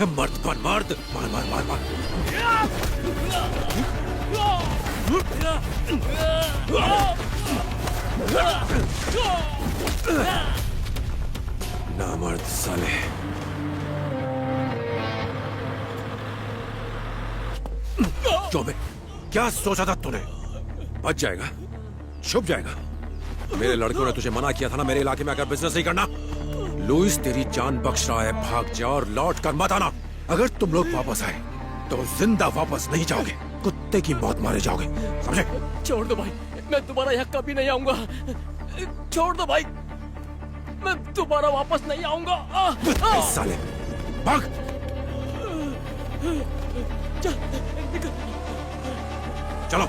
मर्द पर मर्द, मार मार मार मार। नामर्द साले। क्यों बे, क्या सोचा था तूने? बच जाएगा, छुप जाएगा। मेरे लड़कों ने तुझे मना किया था ना मेरे इलाके में आकर बिजनेस नहीं करना। लुइस तेरी जान बख्श रहा है, भाग जा और लौट कर मत आना। अगर तुम लोग वापस आए तो जिंदा वापस नहीं जाओगे, कुत्ते की मौत मारे जाओगे, समझे? छोड़ दो भाई, मैं दोबारा यहाँ कभी नहीं आऊंगा। छोड़ दो भाई, मैं दोबारा वापस नहीं आऊंगा। साले भाग। चलो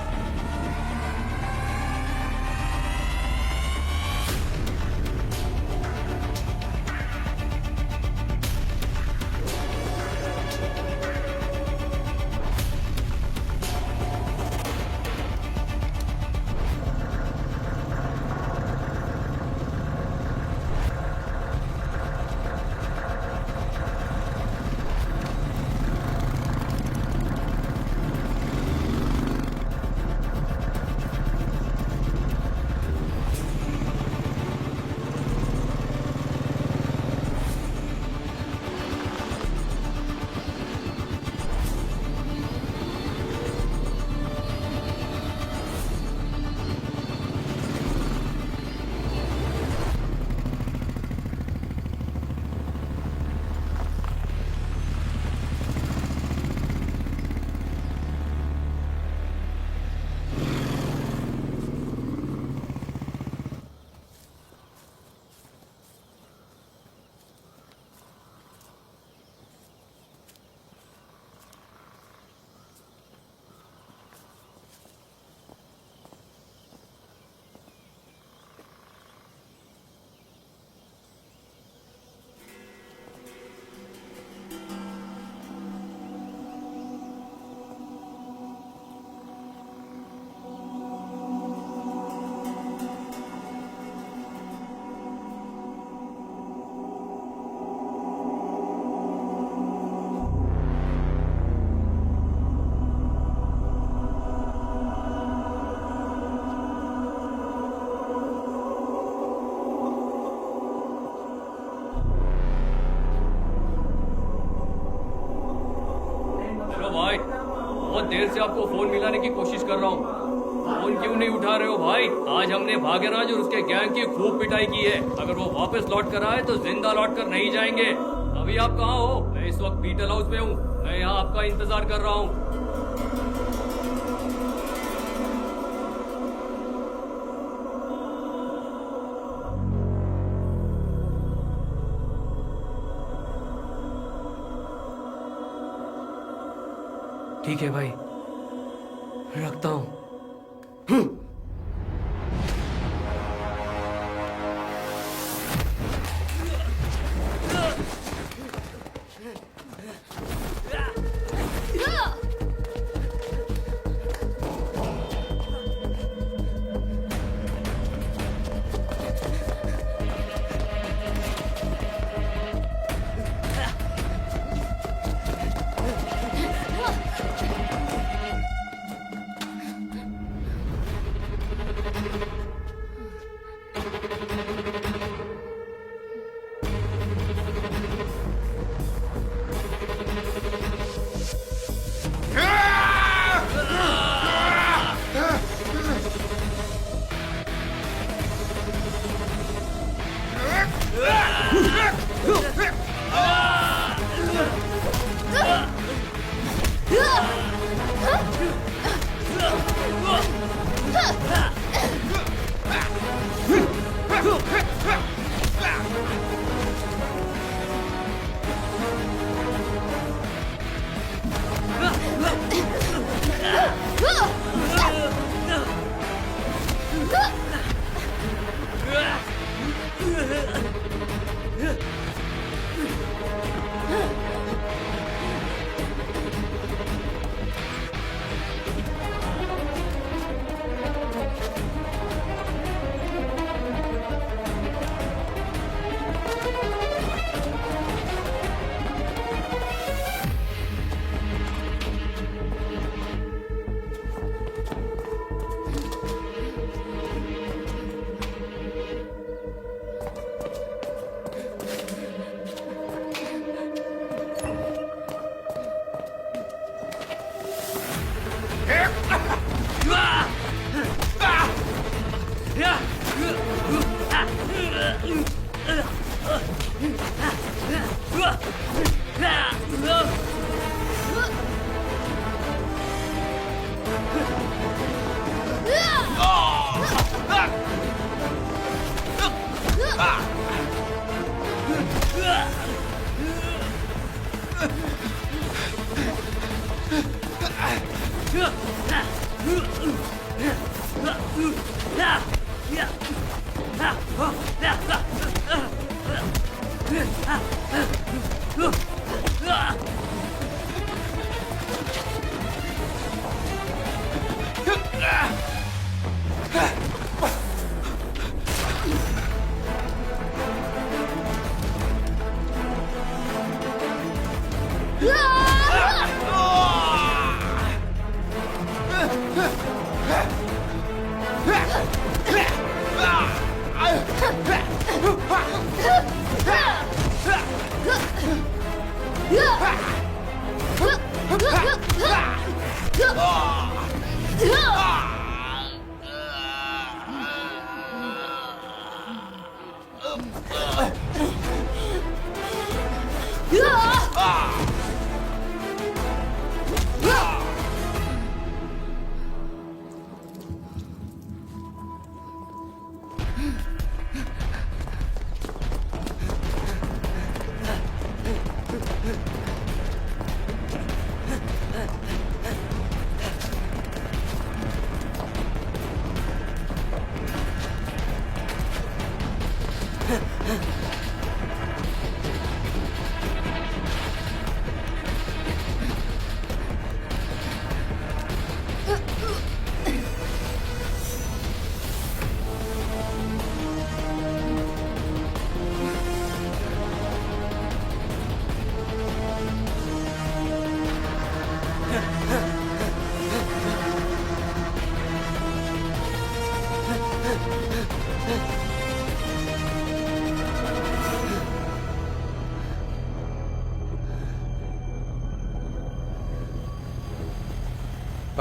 बहुत देर से आपको फोन मिलाने की कोशिश कर रहा हूँ, फोन क्यों नहीं उठा रहे हो भाई? आज हमने भाग्यराज और उसके गैंग की खूब पिटाई की है। अगर वो वापस लौट कर आए तो जिंदा लौट कर नहीं जाएंगे। अभी आप कहाँ हो? मैं इस वक्त बीटल हाउस में हूँ, मैं यहाँ आपका इंतजार कर रहा हूँ। ठीक है भाई, रखता हूँ।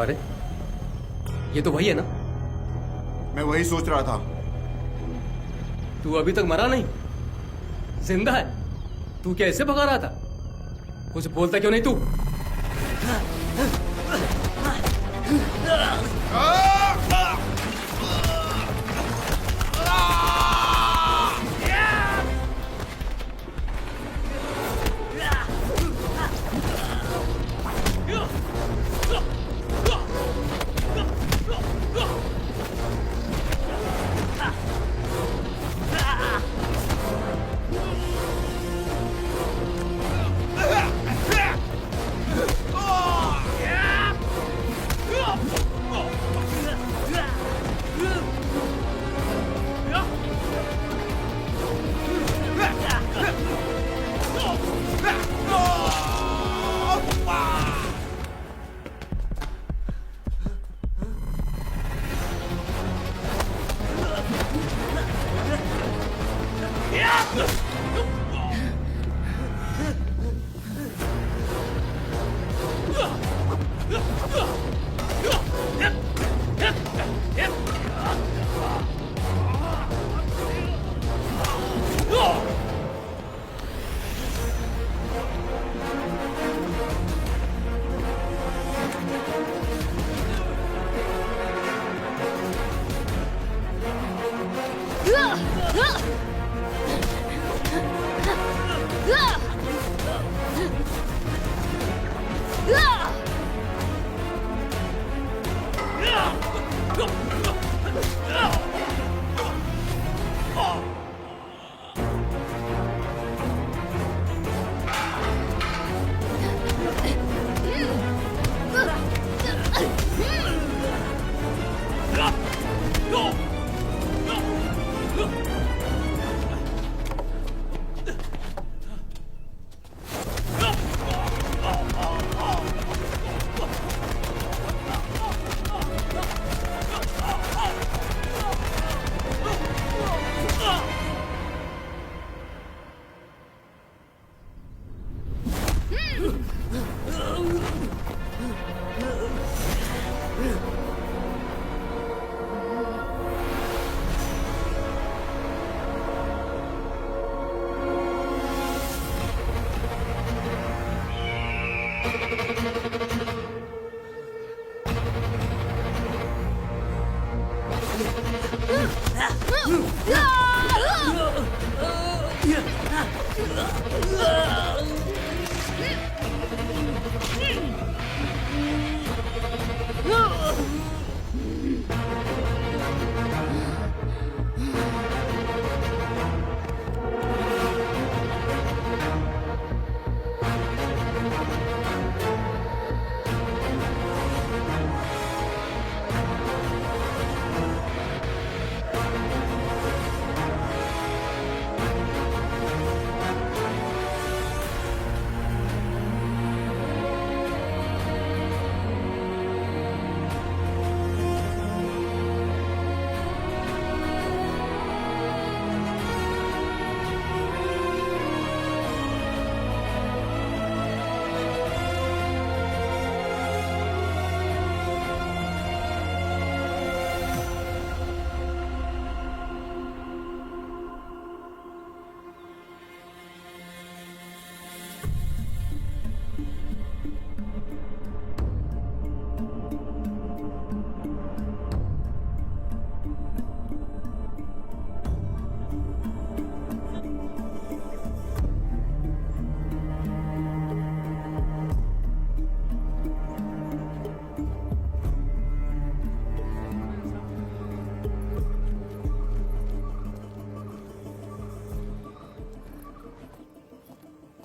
अरे ये तो वही है ना? मैं वही सोच रहा था। तू अभी तक मरा नहीं, जिंदा है। तू क्या ऐसे भगा रहा था? कुछ बोलता क्यों नहीं तू?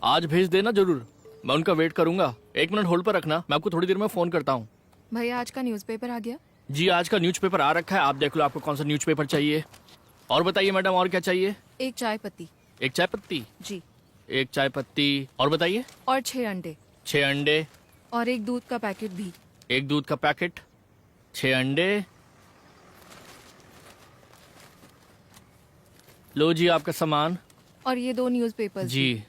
आज भेज देना जरूर, मैं उनका वेट करूंगा। 1 मिनट होल्ड पर रखना, मैं आपको थोड़ी देर में फोन करता हूँ। भैया आज का न्यूज़पेपर आ गया? जी आज का न्यूज़पेपर आ रखा है, आप देख लो आपको कौन सा न्यूज़पेपर चाहिए। और बताइए मैडम, और क्या चाहिए? एक चाय पत्ती। एक चाय पत्ती? जी। एक चाय पत्ती, और बताइए? और 6 अंडे। 6 अंडे। और एक दूध का पैकेट भी। एक दूध का पैकेट, 6 अंडे। लो जी आपका सामान। और ये 2 न्यूज़पेपर जी।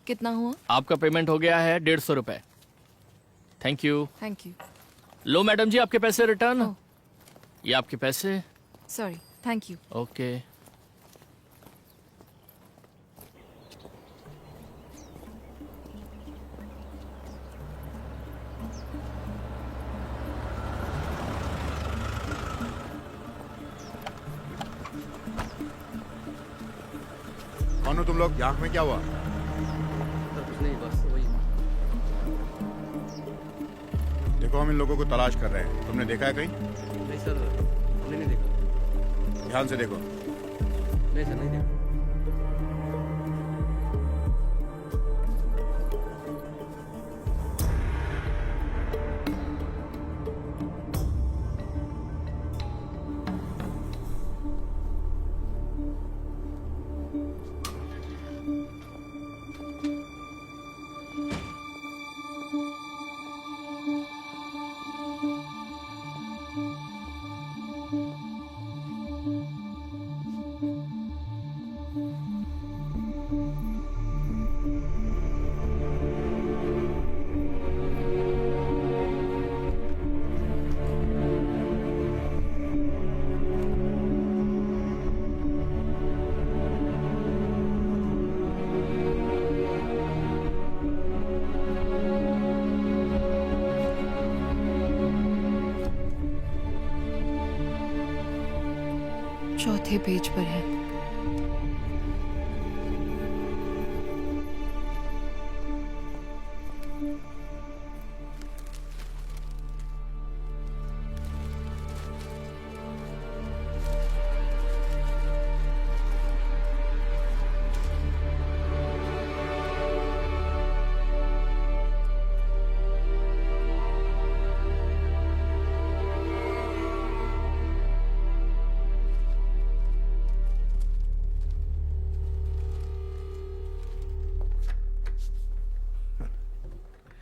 कितना हुआ? आपका पेमेंट हो गया है 150 रुपए। Thank you. Thank you. लो मैडम जी आपके पैसे रिटर्न। ये आपके पैसे। Sorry, thank you. ओके। कौन हो तुम लोग? यहाँ में क्या हुआ? कुछ नहीं, बस वही। देखो हम इन लोगों को तलाश कर रहे हैं, तुमने देखा है कहीं? नहीं सर, हमने नहीं देखा। ध्यान से देखो। नहीं सर, नहीं देखा। चौथे पेज पर है।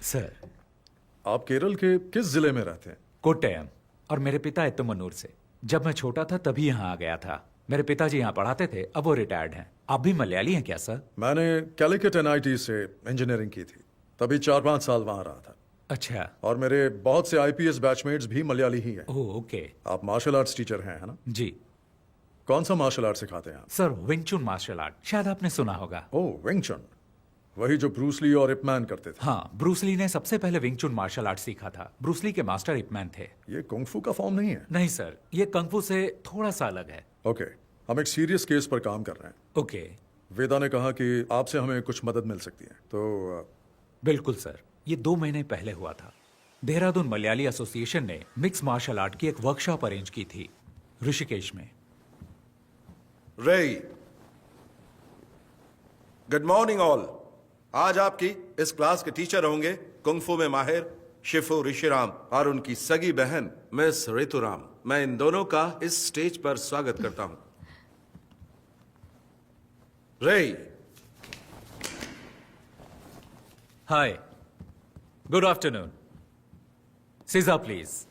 सर, आप केरल के किस जिले में रहते हैं? कोट्टयम। और मेरे पिता एत्तमनूर से। जब मैं छोटा था तभी यहाँ आ गया था। मेरे पिताजी यहाँ पढ़ाते थे, अब वो रिटायर्ड हैं। आप भी मलयाली हैं क्या सर? मैंने कैलिकट NIT से इंजीनियरिंग की थी, तभी 4-5 साल वहाँ रहा था। अच्छा। और मेरे बहुत से IPS बैचमेट्स भी मलयाली ही हैं। Oh okay. आप मार्शल आर्ट्स टीचर हैं, है ना? जी। कौन सा मार्शल आर्ट सिखाते हैं आप? सर विंग चुन मार्शल आर्ट, शायद आपने सुना होगा। ओह विंग चुन, वही जो ब्रूस ली और इपमैन करते थे। हाँ, ब्रूस ली ने सबसे पहले विंग चुन मार्शल आर्ट सीखा था। ब्रूस ली के मास्टर इपमैन थे। ये कुंग-फू का फॉर्म नहीं है? नहीं सर, ये कुंग-फू से थोड़ा सा अलग है। ओके, हम एक सीरियस केस पर काम कर रहे हैं। ओके। वेदा ने कहा कि आपसे हमें कुछ मदद मिल सकती है, तो बिल्कुल सर, ये 2 महीने पहले हुआ था। देहरादून मलयाली एसोसिएशन ने मिक्स मार्शल आर्ट की एक वर्कशॉप अरेंज की थी ऋषिकेश में। रे, गुड मॉर्निंग ऑल। आज आपकी इस क्लास के टीचर होंगे कुंग-फू में माहिर शिफू ऋषिराम और उनकी सगी बहन मिस ऋतुराम। मैं इन दोनों का इस स्टेज पर स्वागत करता हूं। रे। हाय, गुड आफ्टरनून। सीजा प्लीज।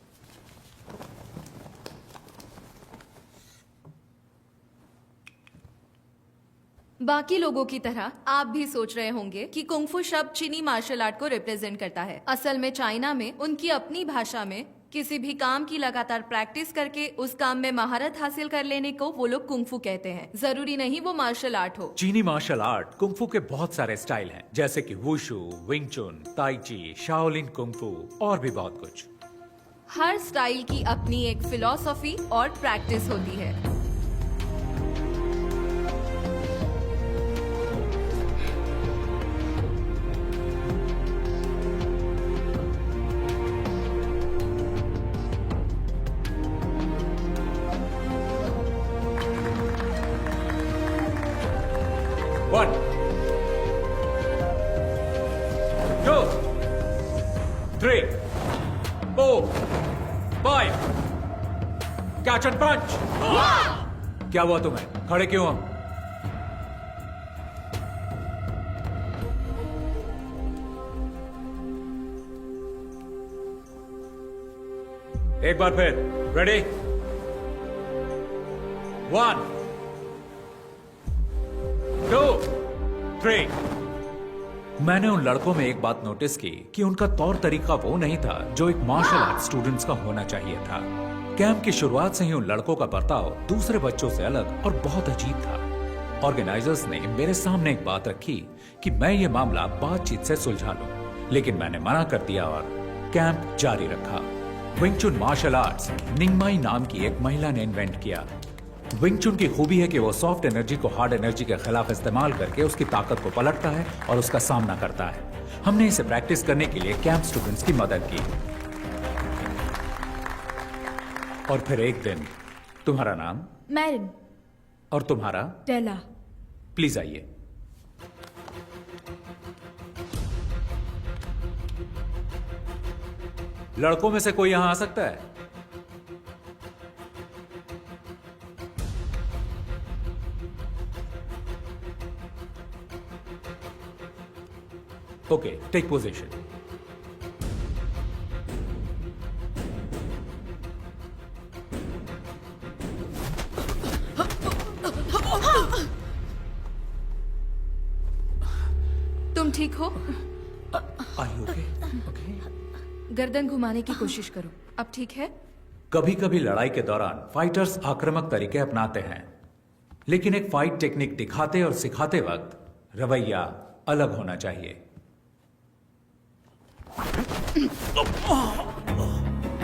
बाकी लोगों की तरह आप भी सोच रहे होंगे कि कुंग-फू शब्द चीनी मार्शल आर्ट को रिप्रेजेंट करता है। असल में चाइना में उनकी अपनी भाषा में किसी भी काम की लगातार प्रैक्टिस करके उस काम में महारत हासिल कर लेने को वो लोग कुंग-फू कहते हैं। जरूरी नहीं वो मार्शल आर्ट हो। चीनी मार्शल आर्ट कुंग-फू के बहुत सारे स्टाइल हैं, जैसे कि वुशु, विंग चुन, ताई ची, शाओलिन कुंग-फू और भी बहुत कुछ। हर स्टाइल की अपनी एक फिलॉसफी और प्रैक्टिस होती है। 3, 4, 5. Catch and punch. क्या हुआ तुम्हें? खड़े क्यों हो? एक बार फिर. रेडी? 1, 2, 3. मैंने उन लड़कों में एक बात नोटिस की कि उनका तौर तरीका वो नहीं था जो एक मार्शल आर्ट स्टूडेंट्स का होना चाहिए था. कैंप की शुरुआत से ही उन लड़कों का बर्ताव दूसरे बच्चों से अलग और बहुत अजीब था. ऑर्गेनाइजर्स ने मेरे सामने एक बात रखी कि मैं ये मामला बातचीत से सुलझा लूं, लेकिन मैंने मना कर दिया और कैंप जारी रखा. विंग चुन मार्शल आर्ट्स निंगमाई नाम की एक महिला ने इन्वेंट किया. विंग चुन की खूबी है कि वो सॉफ्ट एनर्जी को हार्ड एनर्जी के खिलाफ इस्तेमाल करके उसकी ताकत को पलटता है और उसका सामना करता है. हमने इसे प्रैक्टिस करने के लिए कैंप स्टूडेंट्स की मदद की. और फिर एक दिन. तुम्हारा नाम? मैरिन. और तुम्हारा? टेला. प्लीज आइए. लड़कों में से कोई यहां आ सकता है? Okay, take position. तुम ठीक हो? ओके. गर्दन घुमाने की कोशिश करो. अब ठीक है? कभी कभी लड़ाई के दौरान फाइटर्स आक्रामक तरीके अपनाते हैं, लेकिन एक फाइट टेक्निक दिखाते और सिखाते वक्त रवैया अलग होना चाहिए.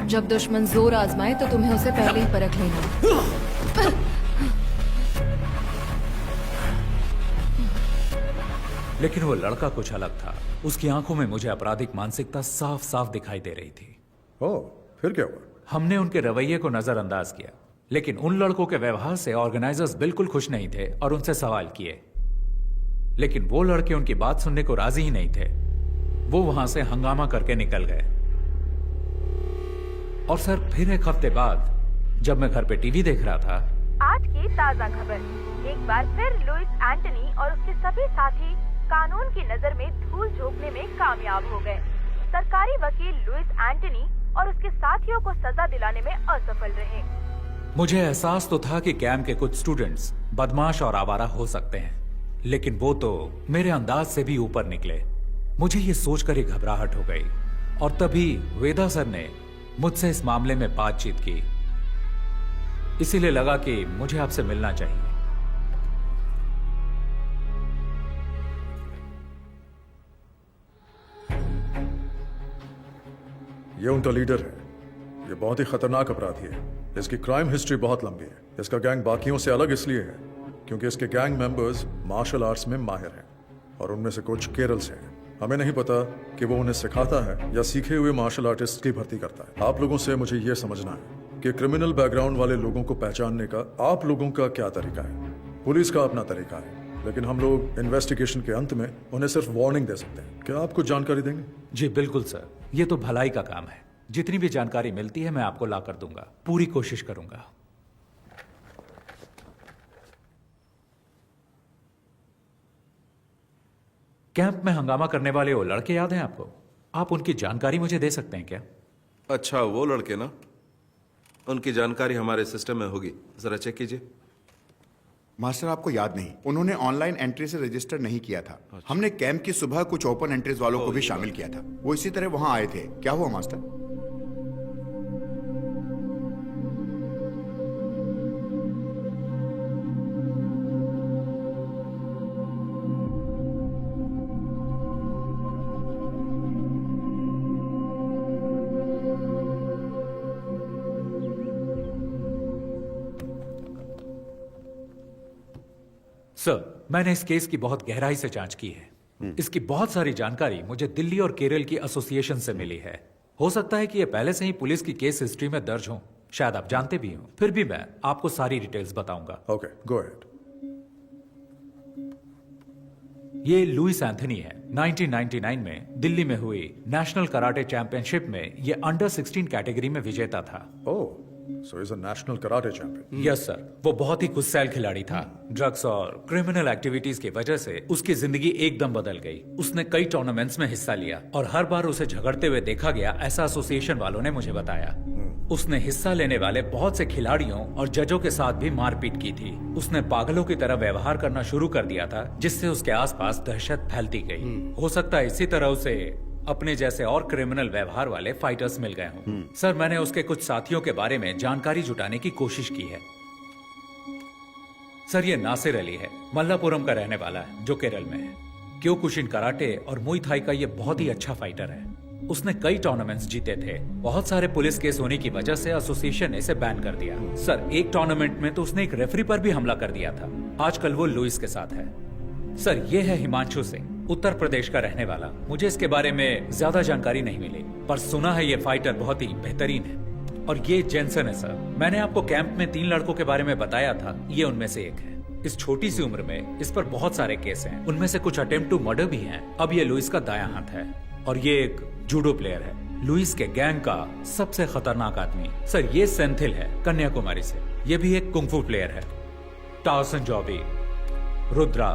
जब दुश्मन जोर आजमाए तो तुम्हें उसे पहले ही परख लेना. लेकिन वो लड़का कुछ अलग था. उसकी आंखों में मुझे आपराधिक मानसिकता साफ साफ दिखाई दे रही थी. ओह, फिर क्या हुआ? हमने उनके रवैये को नजरअंदाज किया, लेकिन उन लड़कों के व्यवहार से ऑर्गेनाइजर्स बिल्कुल खुश नहीं थे और उनसे सवाल किए. लेकिन वो लड़के उनकी बात सुनने को राजी ही नहीं थे. वो वहां से हंगामा करके निकल गए. और सर, फिर एक हफ्ते बाद जब मैं घर पे टीवी देख रहा था. आज की ताजा खबर. एक बार फिर लुइस एंटनी और उसके सभी साथी कानून की नजर में धूल झोंकने में कामयाब हो गए. सरकारी वकील लुइस एंटनी और उसके साथियों को सजा दिलाने में असफल रहे. मुझे एहसास तो था कि कैंप के कुछ स्टूडेंट्स बदमाश और आवारा हो सकते हैं, लेकिन वो तो मेरे अंदाज से भी ऊपर निकले. मुझे ये सोचकर ही घबराहट हो गई. और तभी वेदा सर ने मुझसे इस मामले में बातचीत की. इसीलिए लगा कि मुझे आपसे मिलना चाहिए. ये उनका लीडर है. ये बहुत ही खतरनाक अपराधी है. इसकी क्राइम हिस्ट्री बहुत लंबी है. इसका गैंग बाकियों से अलग इसलिए है क्योंकि इसके गैंग मेंबर्स मार्शल आर्ट्स में माहिर हैं और उनमें से कुछ केरल से हैं. हमें नहीं पता कि वो उन्हें सिखाता है या सीखे हुए मार्शल आर्टिस्ट की भर्ती करता है. आप लोगों से मुझे यह समझना है कि क्रिमिनल बैकग्राउंड वाले लोगों को पहचानने का आप लोगों का क्या तरीका है. पुलिस का अपना तरीका है, लेकिन हम लोग इन्वेस्टिगेशन के अंत में उन्हें सिर्फ वार्निंग दे सकते हैं. क्या आप कुछ जानकारी देंगे? जी बिल्कुल सर, ये तो भलाई का काम है. जितनी भी जानकारी मिलती है मैं आपको ला कर दूंगा. पूरी कोशिश करूंगा. कैंप में हंगामा करने वाले वो लड़के याद हैं आपको? आप उनकी जानकारी मुझे दे सकते हैं क्या? अच्छा, वो लड़के ना, उनकी जानकारी हमारे सिस्टम में होगी. जरा चेक कीजिए. मास्टर, आपको याद नहीं, उन्होंने ऑनलाइन एंट्री से रजिस्टर नहीं किया था. हमने कैंप की सुबह कुछ ओपन एंट्रीज वालों को भी शामिल किया था. वो इसी तरह वहां आए थे. क्या हुआ मास्टर? सर, मैंने इस केस की बहुत गहराई से जांच की है. इसकी बहुत सारी जानकारी मुझे दिल्ली और केरल की एसोसिएशन से मिली है. हो सकता है कि ये पहले से ही पुलिस की केस हिस्ट्री में दर्ज हो. शायद आप जानते भी हो. फिर भी मैं आपको सारी डिटेल्स बताऊंगा. Okay, go ahead. ये लुइस एंथनी है। 1999 में दिल्ली में हुई नेशनल कराटे चैंपियनशिप में ये अंडर 16 कैटेगरी में विजेता था। Oh, so he's a national karate champion. Yes sir, वो बहुत ही गुस्सैल खिलाड़ी था। ड्रग्स और क्रिमिनल एक्टिविटीज की वजह से उसकी जिंदगी एकदम बदल गई। उसने कई टूर्नामेंट्स में हिस्सा लिया और हर बार उसे झगड़ते हुए देखा गया, ऐसा एसोसिएशन वालों ने मुझे बताया। उसने हिस्सा लेने वाले बहुत से खिलाड़ियों और जजों के साथ भी मारपीट की थी। उसने पागलों की तरह व्यवहार करना शुरू कर दिया था, जिससे उसके आसपास दहशत फैलती गई। हो सकता है इसी तरह उसे अपने जैसे और क्रिमिनल व्यवहार वाले फाइटर्स मिल गए हों। सर, मैंने उसके कुछ साथियों के बारे में जानकारी जुटाने की कोशिश की है। सर, ये नासिर अली है, मल्लापुरम का रहने वाला है, जो केरल में है। क्योकुशिन कराटे और मुई थाई का ये बहुत ही अच्छा फाइटर है। उसने कई टूर्नामेंट्स जीते थे। बहुत सारे पुलिस केस होने की वजह से एसोसिएशन ने इसे बैन कर दिया। सर, एक टूर्नामेंट में तो उसने एक रेफरी पर भी हमला कर दिया था। आजकल वो लुइस के साथ है। सर, ये है हिमांशु सिंह, उत्तर प्रदेश का रहने वाला। मुझे इसके बारे में ज्यादा जानकारी नहीं मिली, पर सुना है ये फाइटर बहुत ही बेहतरीन है। और ये जेंसन है सर। मैंने आपको कैंप में 3 लड़कों के बारे में बताया था, ये उनमें से एक है। इस छोटी सी उम्र में इस पर बहुत सारे केस हैं, उनमें से कुछ अटेम्प्ट टू मर्डर भी हैं। अब ये लुइस का दायां हाथ है और ये एक जूडो प्लेयर है। लुइस के गैंग का सबसे खतरनाक आदमी सर ये सेंथिल है, कन्याकुमारी से। ये भी एक कुंफू प्लेयर है। टाउसन जॉबी, रुद्रा।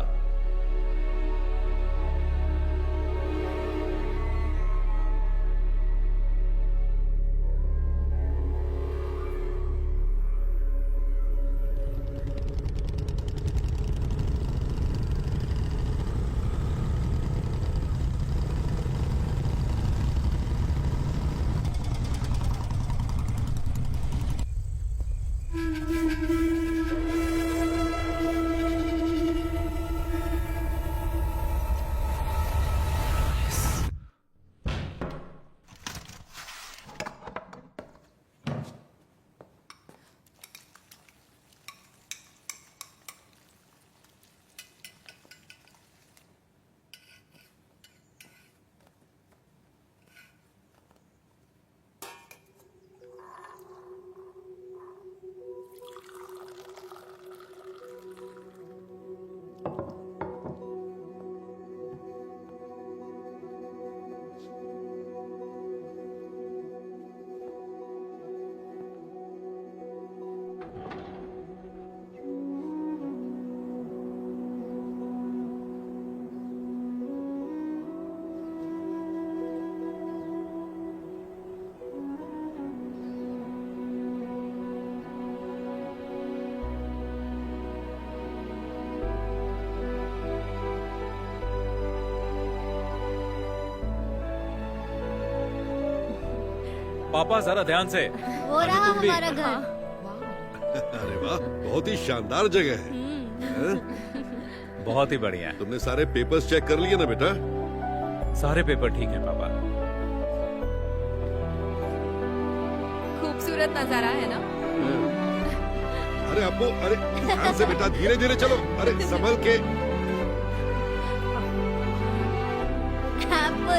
पापा जरा ध्यान से। वो रहा हमारा घर। अरे वाह, बहुत ही शानदार जगह है। बहुत ही बढ़िया। तुमने सारे पेपर्स चेक कर लिए ना बेटा? सारे पेपर ठीक है पापा। खूबसूरत नजारा है ना? अरे अप्पू, अरे ध्यान से बेटा, धीरे धीरे चलो। अरे संभल के।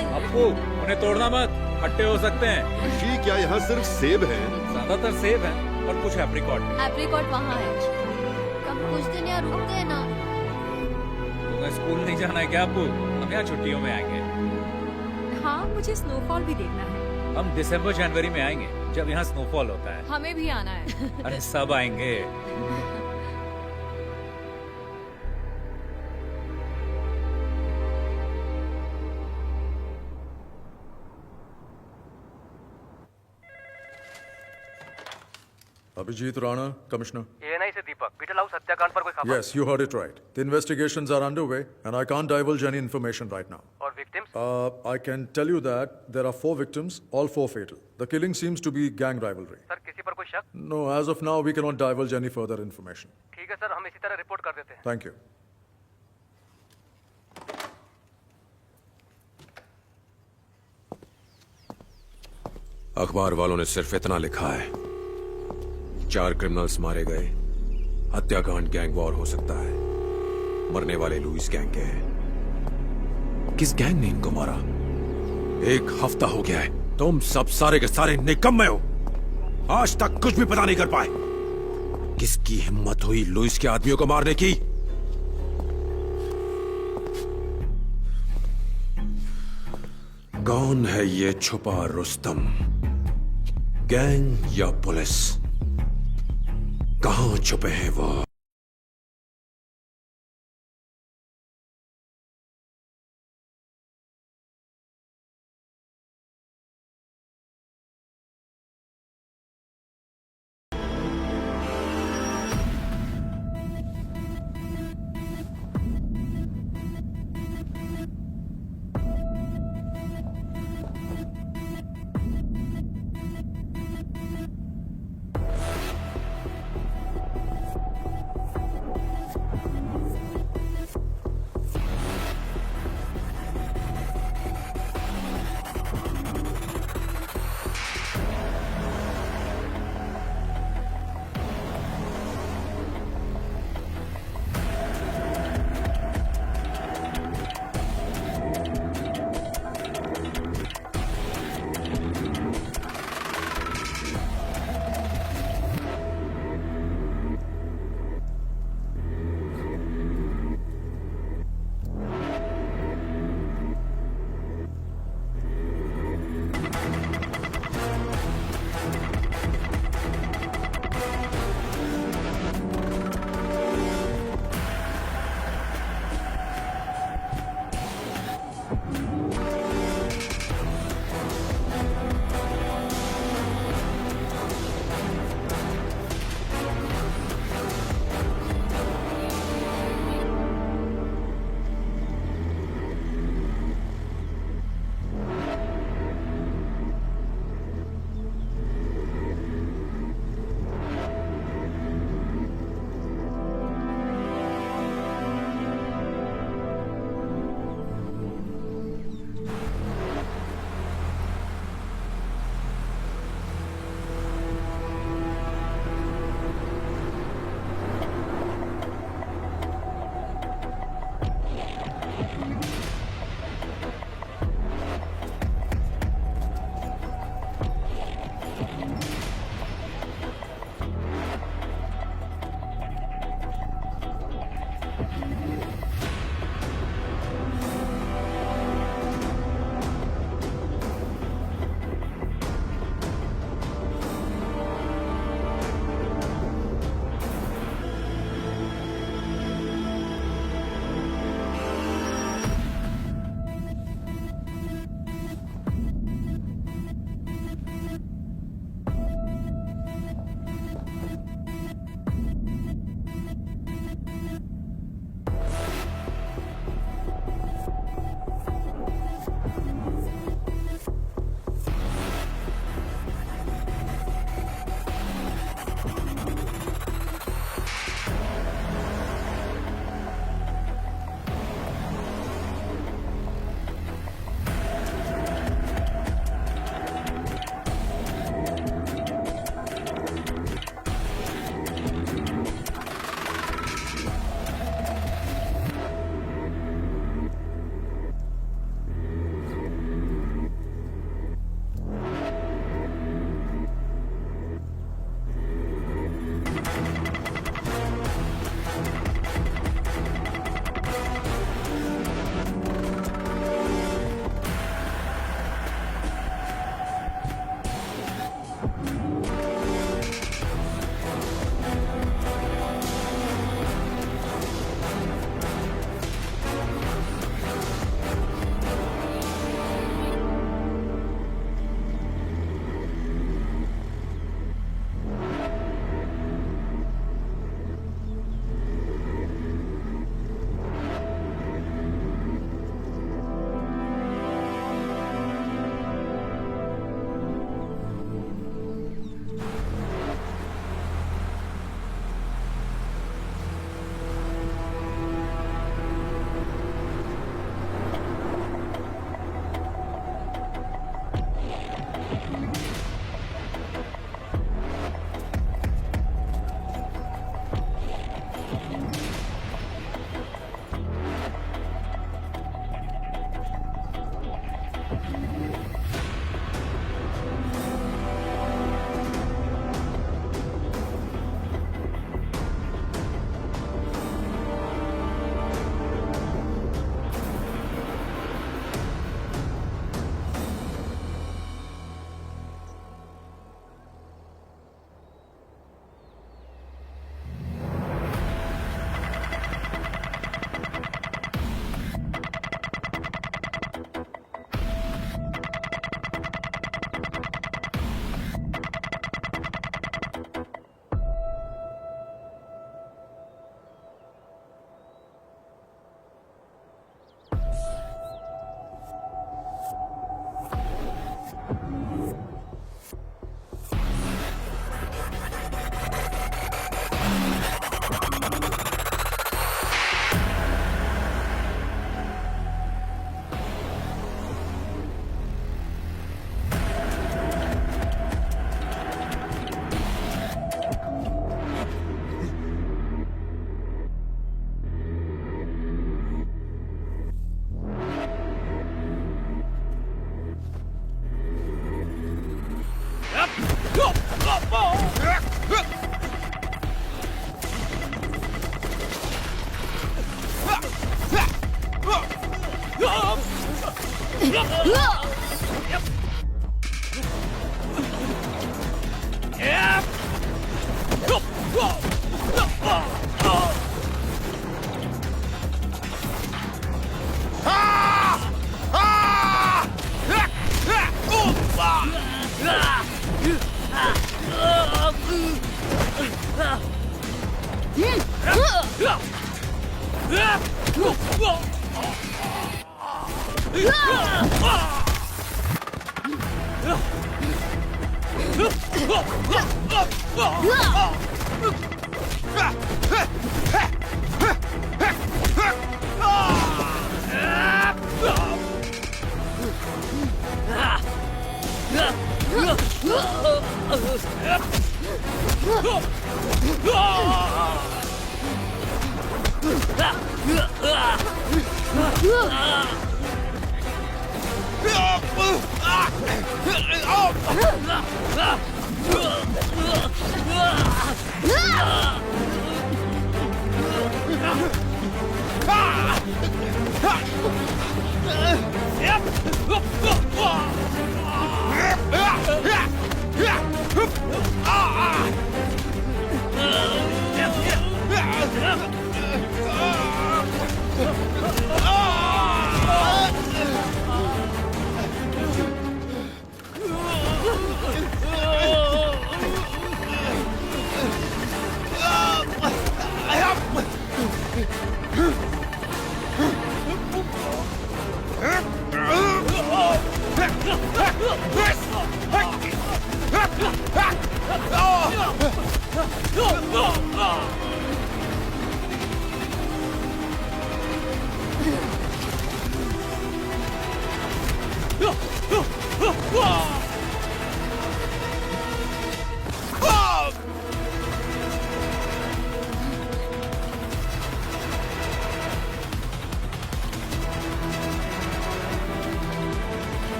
अप्पू, उन्हें तोड़ना मत, खट्टे हो सकते हैं। ऋषि, क्या यहाँ सिर्फ सेब है? ज्यादातर सेब है और कुछ एप्रिकॉट। एप्रिकॉट वहाँ है। कब कुछ दिन यहाँ रुकते हैं ना। तुम्हें स्कूल नहीं जाना है क्या अप्पू? हम यहाँ छुट्टियों में आएंगे। हाँ, मुझे स्नोफॉल भी देखना है। हम दिसंबर जनवरी में आएंगे, जब यहाँ स्नोफॉल होता है। हमें भी आना है। अरे सब आएंगे। Abhijit Rana, Commissioner. ANI से दीपक, बीटल हाउस हत्याकांड पर कोई खबर? Yes, you heard it right. The investigations are underway, and I can't divulge any information right now. और victims? I can tell you that there are 4 victims, all 4 fatal. The killing seems to be gang rivalry. Sir, किसी पर कोई शक? No, as of now, we cannot divulge any further information. ठीक है sir, हम इसी तरह रिपोर्ट कर देते हैं। Thank you. अखबार वालों ने सिर्फ इतना लिखा है, 4 क्रिमिनल्स मारे गए, हत्याकांड गैंग वॉर हो सकता है, मरने वाले लुइस गैंग के हैं। किस गैंग ने इनको मारा? 1 हफ्ता हो गया है, तुम सब सारे के सारे निकम्मे हो, आज तक कुछ भी पता नहीं कर पाए। किसकी हिम्मत हुई लुइस के आदमियों को मारने की? कौन है ये छुपा रुस्तम? गैंग या पुलिस? कहां छुपे हैं वो?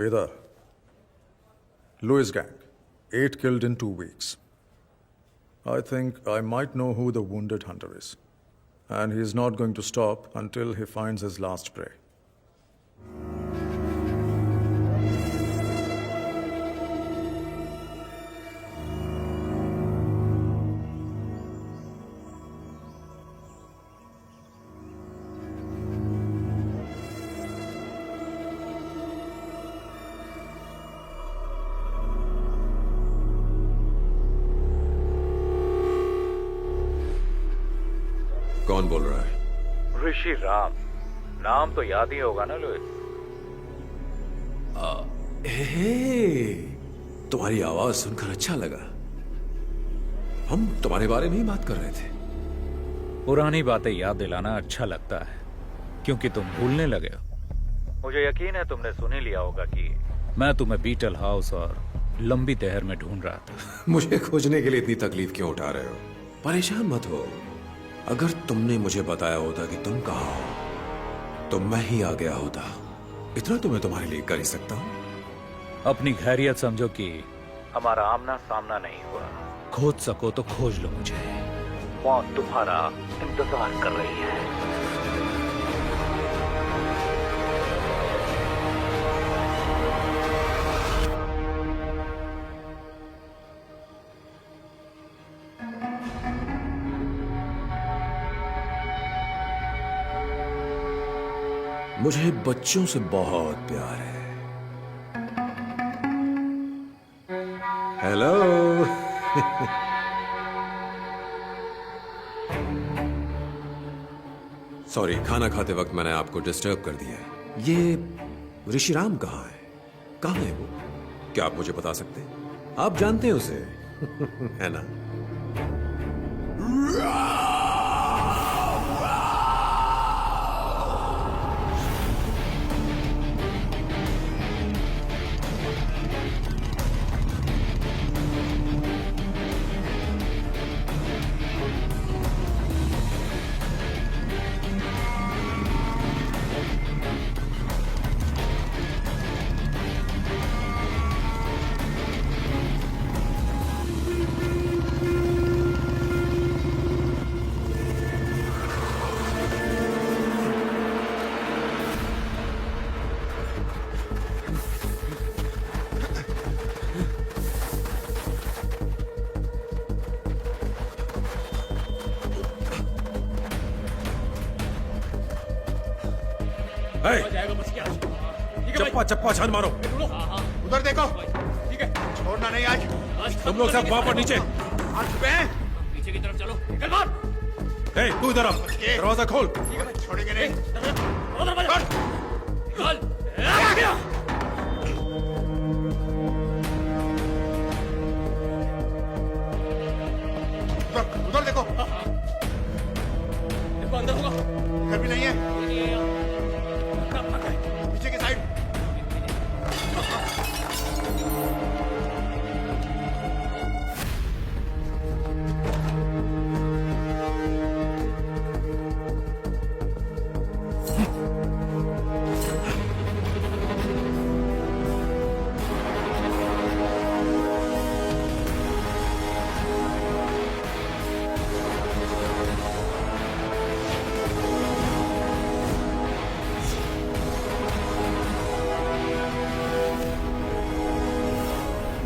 Vedar, Lewis gang, 8 killed in 2 weeks. I think I might know who the wounded hunter is. And he's not going to stop until he finds his last prey. कौन बोल रहा है? ऋषि राम। नाम तो याद ही होगा ना लुइस? तुम्हारी आवाज सुनकर अच्छा लगा। हम तुम्हारे बारे में ही बात कर रहे थे। पुरानी बातें याद दिलाना अच्छा लगता है, क्योंकि तुम भूलने लगे हो। मुझे यकीन है तुमने सुन ही लिया होगा कि मैं तुम्हें बीटल हाउस और लंबी तहर में ढूंढ रहा था। मुझे खोजने के लिए इतनी तकलीफ क्यों उठा रहे हो? परेशान मत हो। अगर तुमने मुझे बताया होता कि तुम कहाँ हो, तो मैं ही आ गया होता। इतना तो मैं तुम्हारे लिए कर ही सकता हूं। अपनी खैरियत समझो कि हमारा आमना सामना नहीं हुआ। खोज सको तो खोज लो मुझे। मौत तुम्हारा इंतजार कर रही है। मुझे बच्चों से बहुत प्यार है। हेलो। सॉरी, खाना खाते वक्त मैंने आपको डिस्टर्ब कर दिया। ये ऋषिराम कहाँ है? कहाँ है वो? क्या आप मुझे बता सकते हैं? आप जानते हैं उसे है ना? चप्पा चप्पा छान मारो। उधर देखो। ठीक है, छोड़ना नहीं आज। तुम लोग सब वहां पर नीचे। पीछे की तरफ चलो। निकल बाहर। तू इधर आ। दरवाजा खोल। छोड़ेंगे नहीं। उधर देखो। अंदर होगा। इधर भी नहीं है। पीछे की साइड।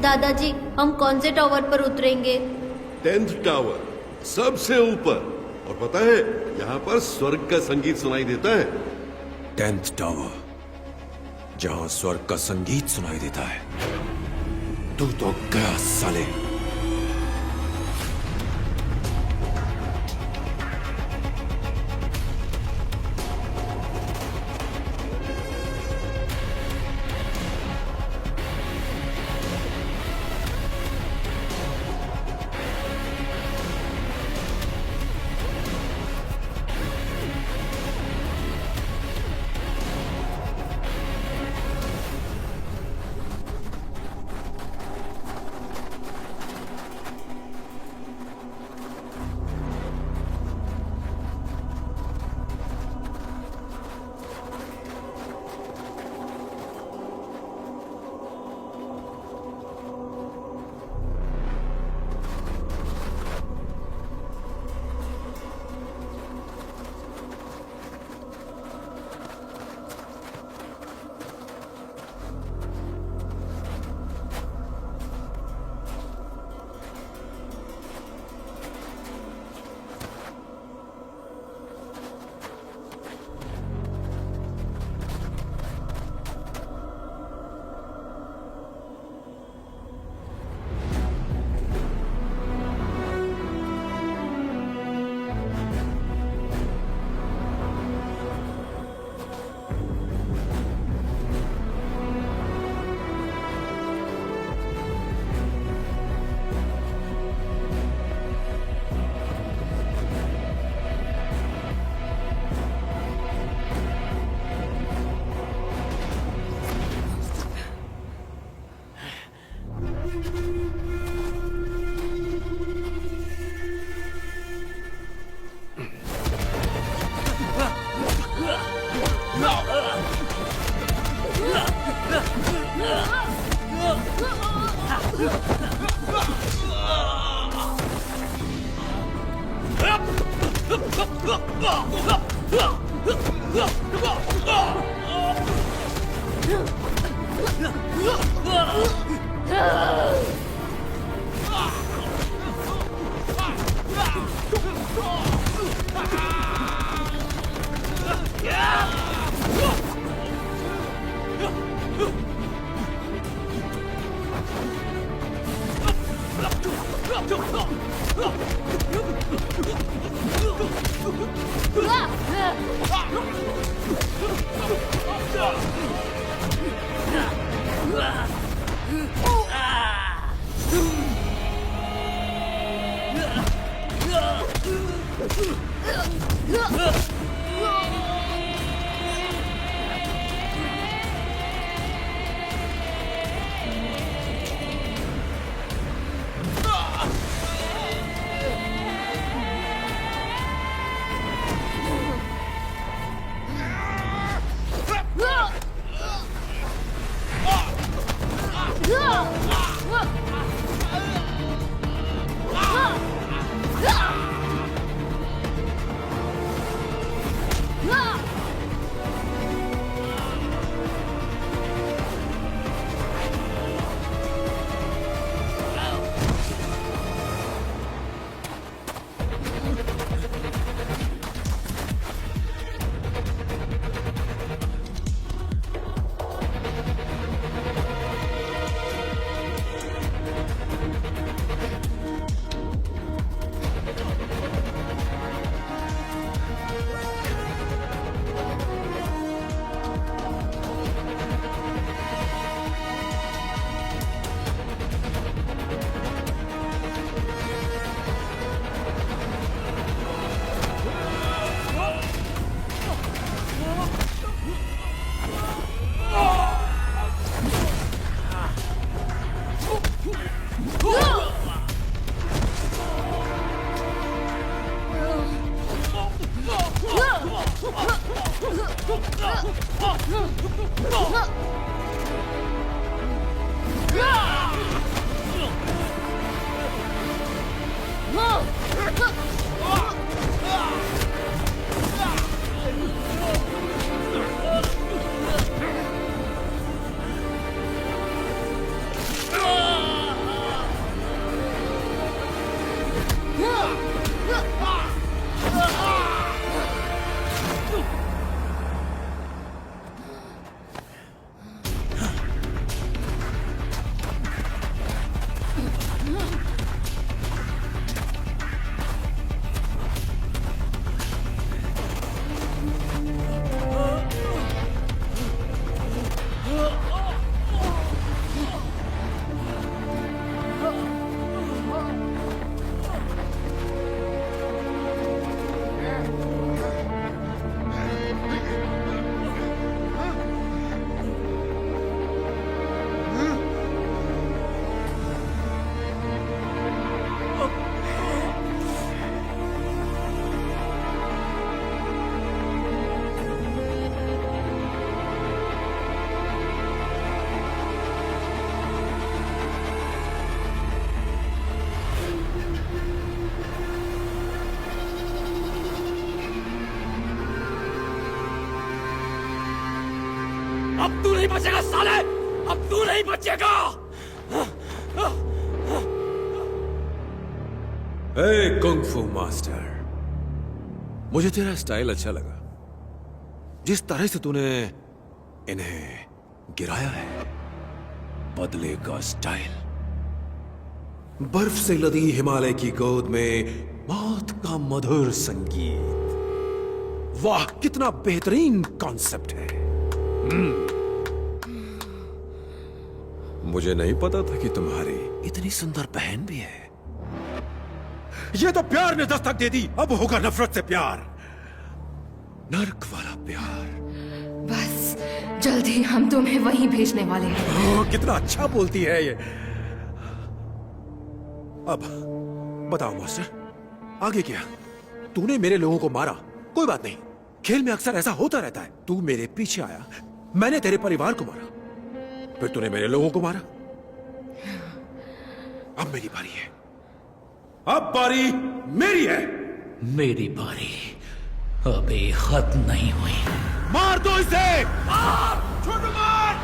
दादाजी, हम कौन से टावर पर उतरेंगे? 10th टावर, सबसे ऊपर। और पता है, यहाँ पर स्वर्ग का संगीत सुनाई देता है। 10th टावर, जहां स्वर्ग का संगीत सुनाई देता है। तू तो गया साले। अब तू नहीं बचेगा साले, अब तू नहीं बचेगा। ए कुंग-फू मास्टर, मुझे तेरा स्टाइल अच्छा लगा। जिस तरह से तूने इन्हें गिराया है, बदले का स्टाइल। बर्फ से लदी हिमालय की गोद में मौत का मधुर संगीत। वाह, कितना बेहतरीन कॉन्सेप्ट है। मुझे नहीं पता था कि तुम्हारी इतनी सुंदर बहन भी है। ये तो प्यार ने दस्तक दे दी, अब होगा नफरत से प्यार, नर्क वाला प्यार। बस जल्दी हम तुम्हें वहीं भेजने वाले हैं। कितना अच्छा बोलती है ये। अब बताओ मास्टर, आगे क्या? तूने मेरे लोगों को मारा, कोई बात नहीं, खेल में अक्सर ऐसा होता रहता है। तू मेरे पीछे आया, मैंने तेरे परिवार को मारा, फिर तूने मेरे लोगों को मारा। अब मेरी बारी है। अब बारी मेरी है। मेरी बारी अभी खत्म नहीं हुई। मार दो इसे। मार, छोटू मार।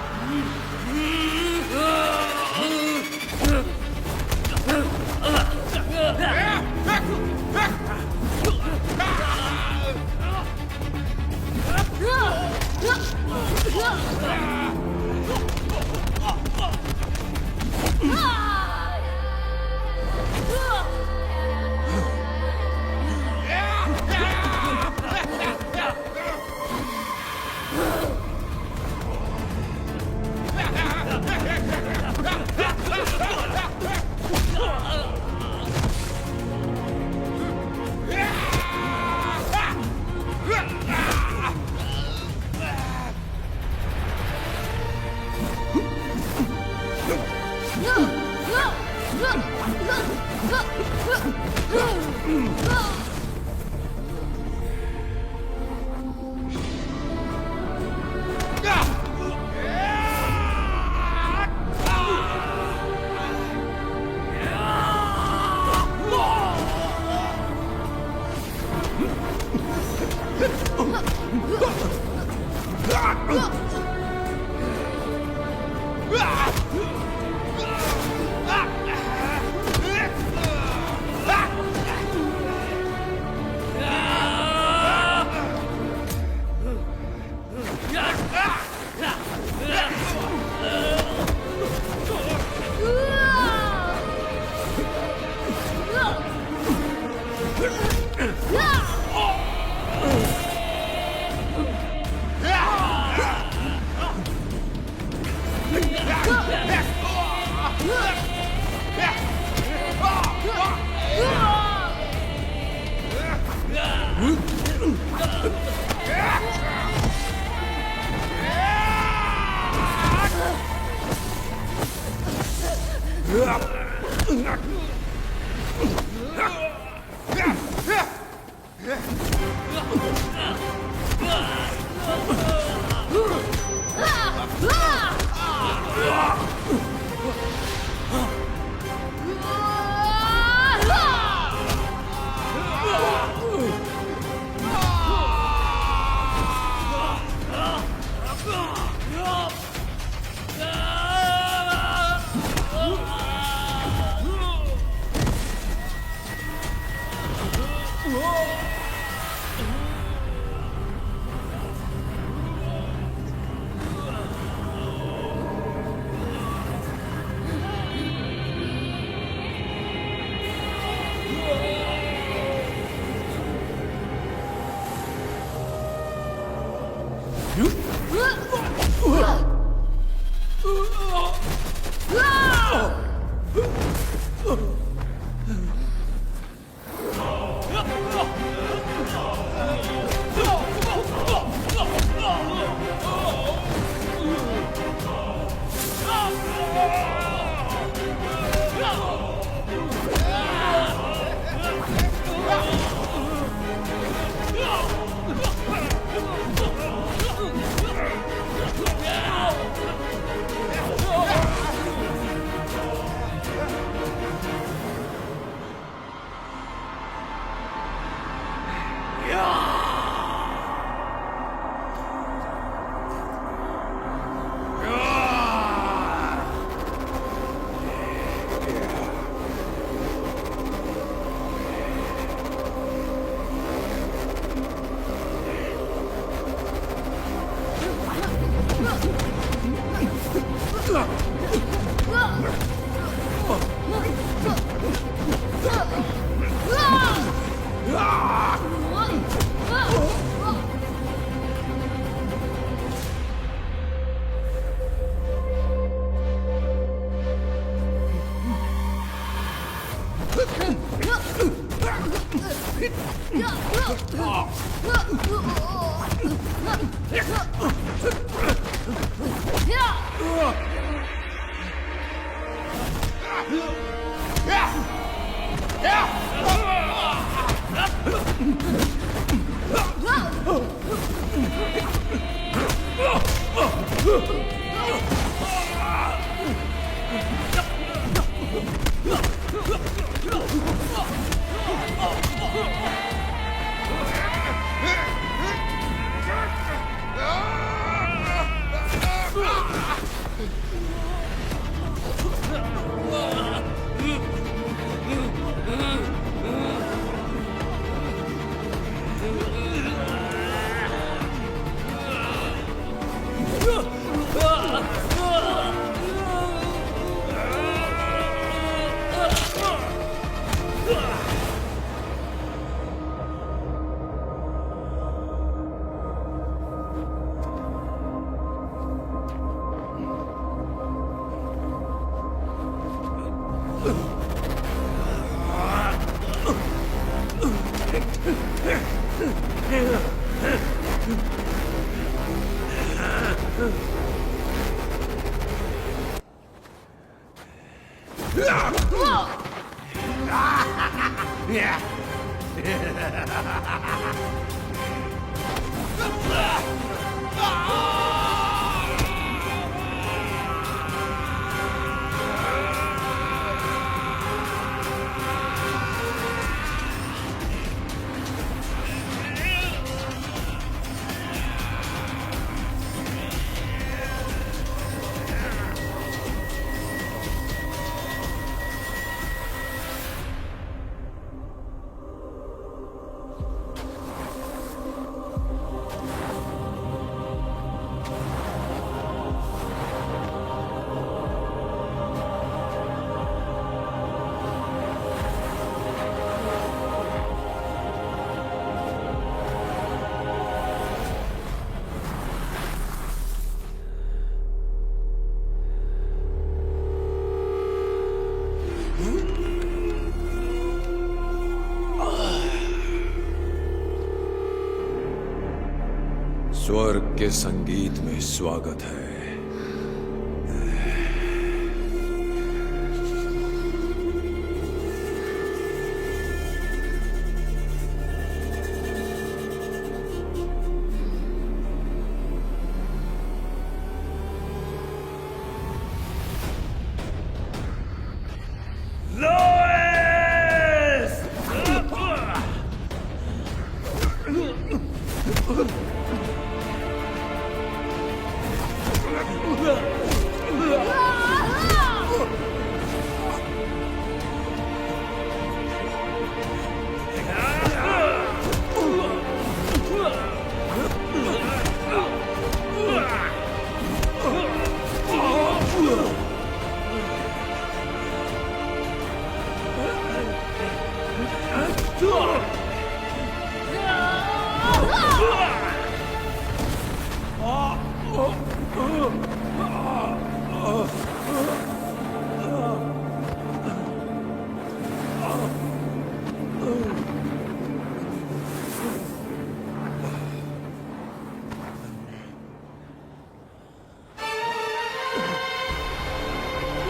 स्वर्ग के संगीत में स्वागत है।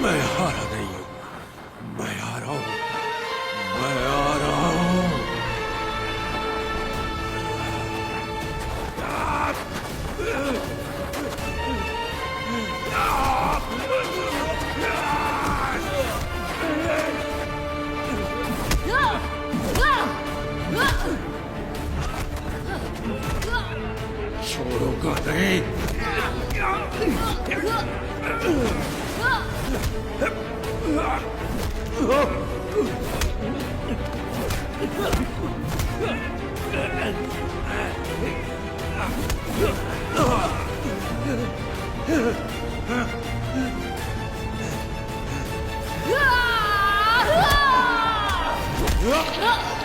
मैं हारा नहीं हूं, मैं आ रहा हूं, मैं आ रहा हूं। छोड़ूंगा नहीं। Ah!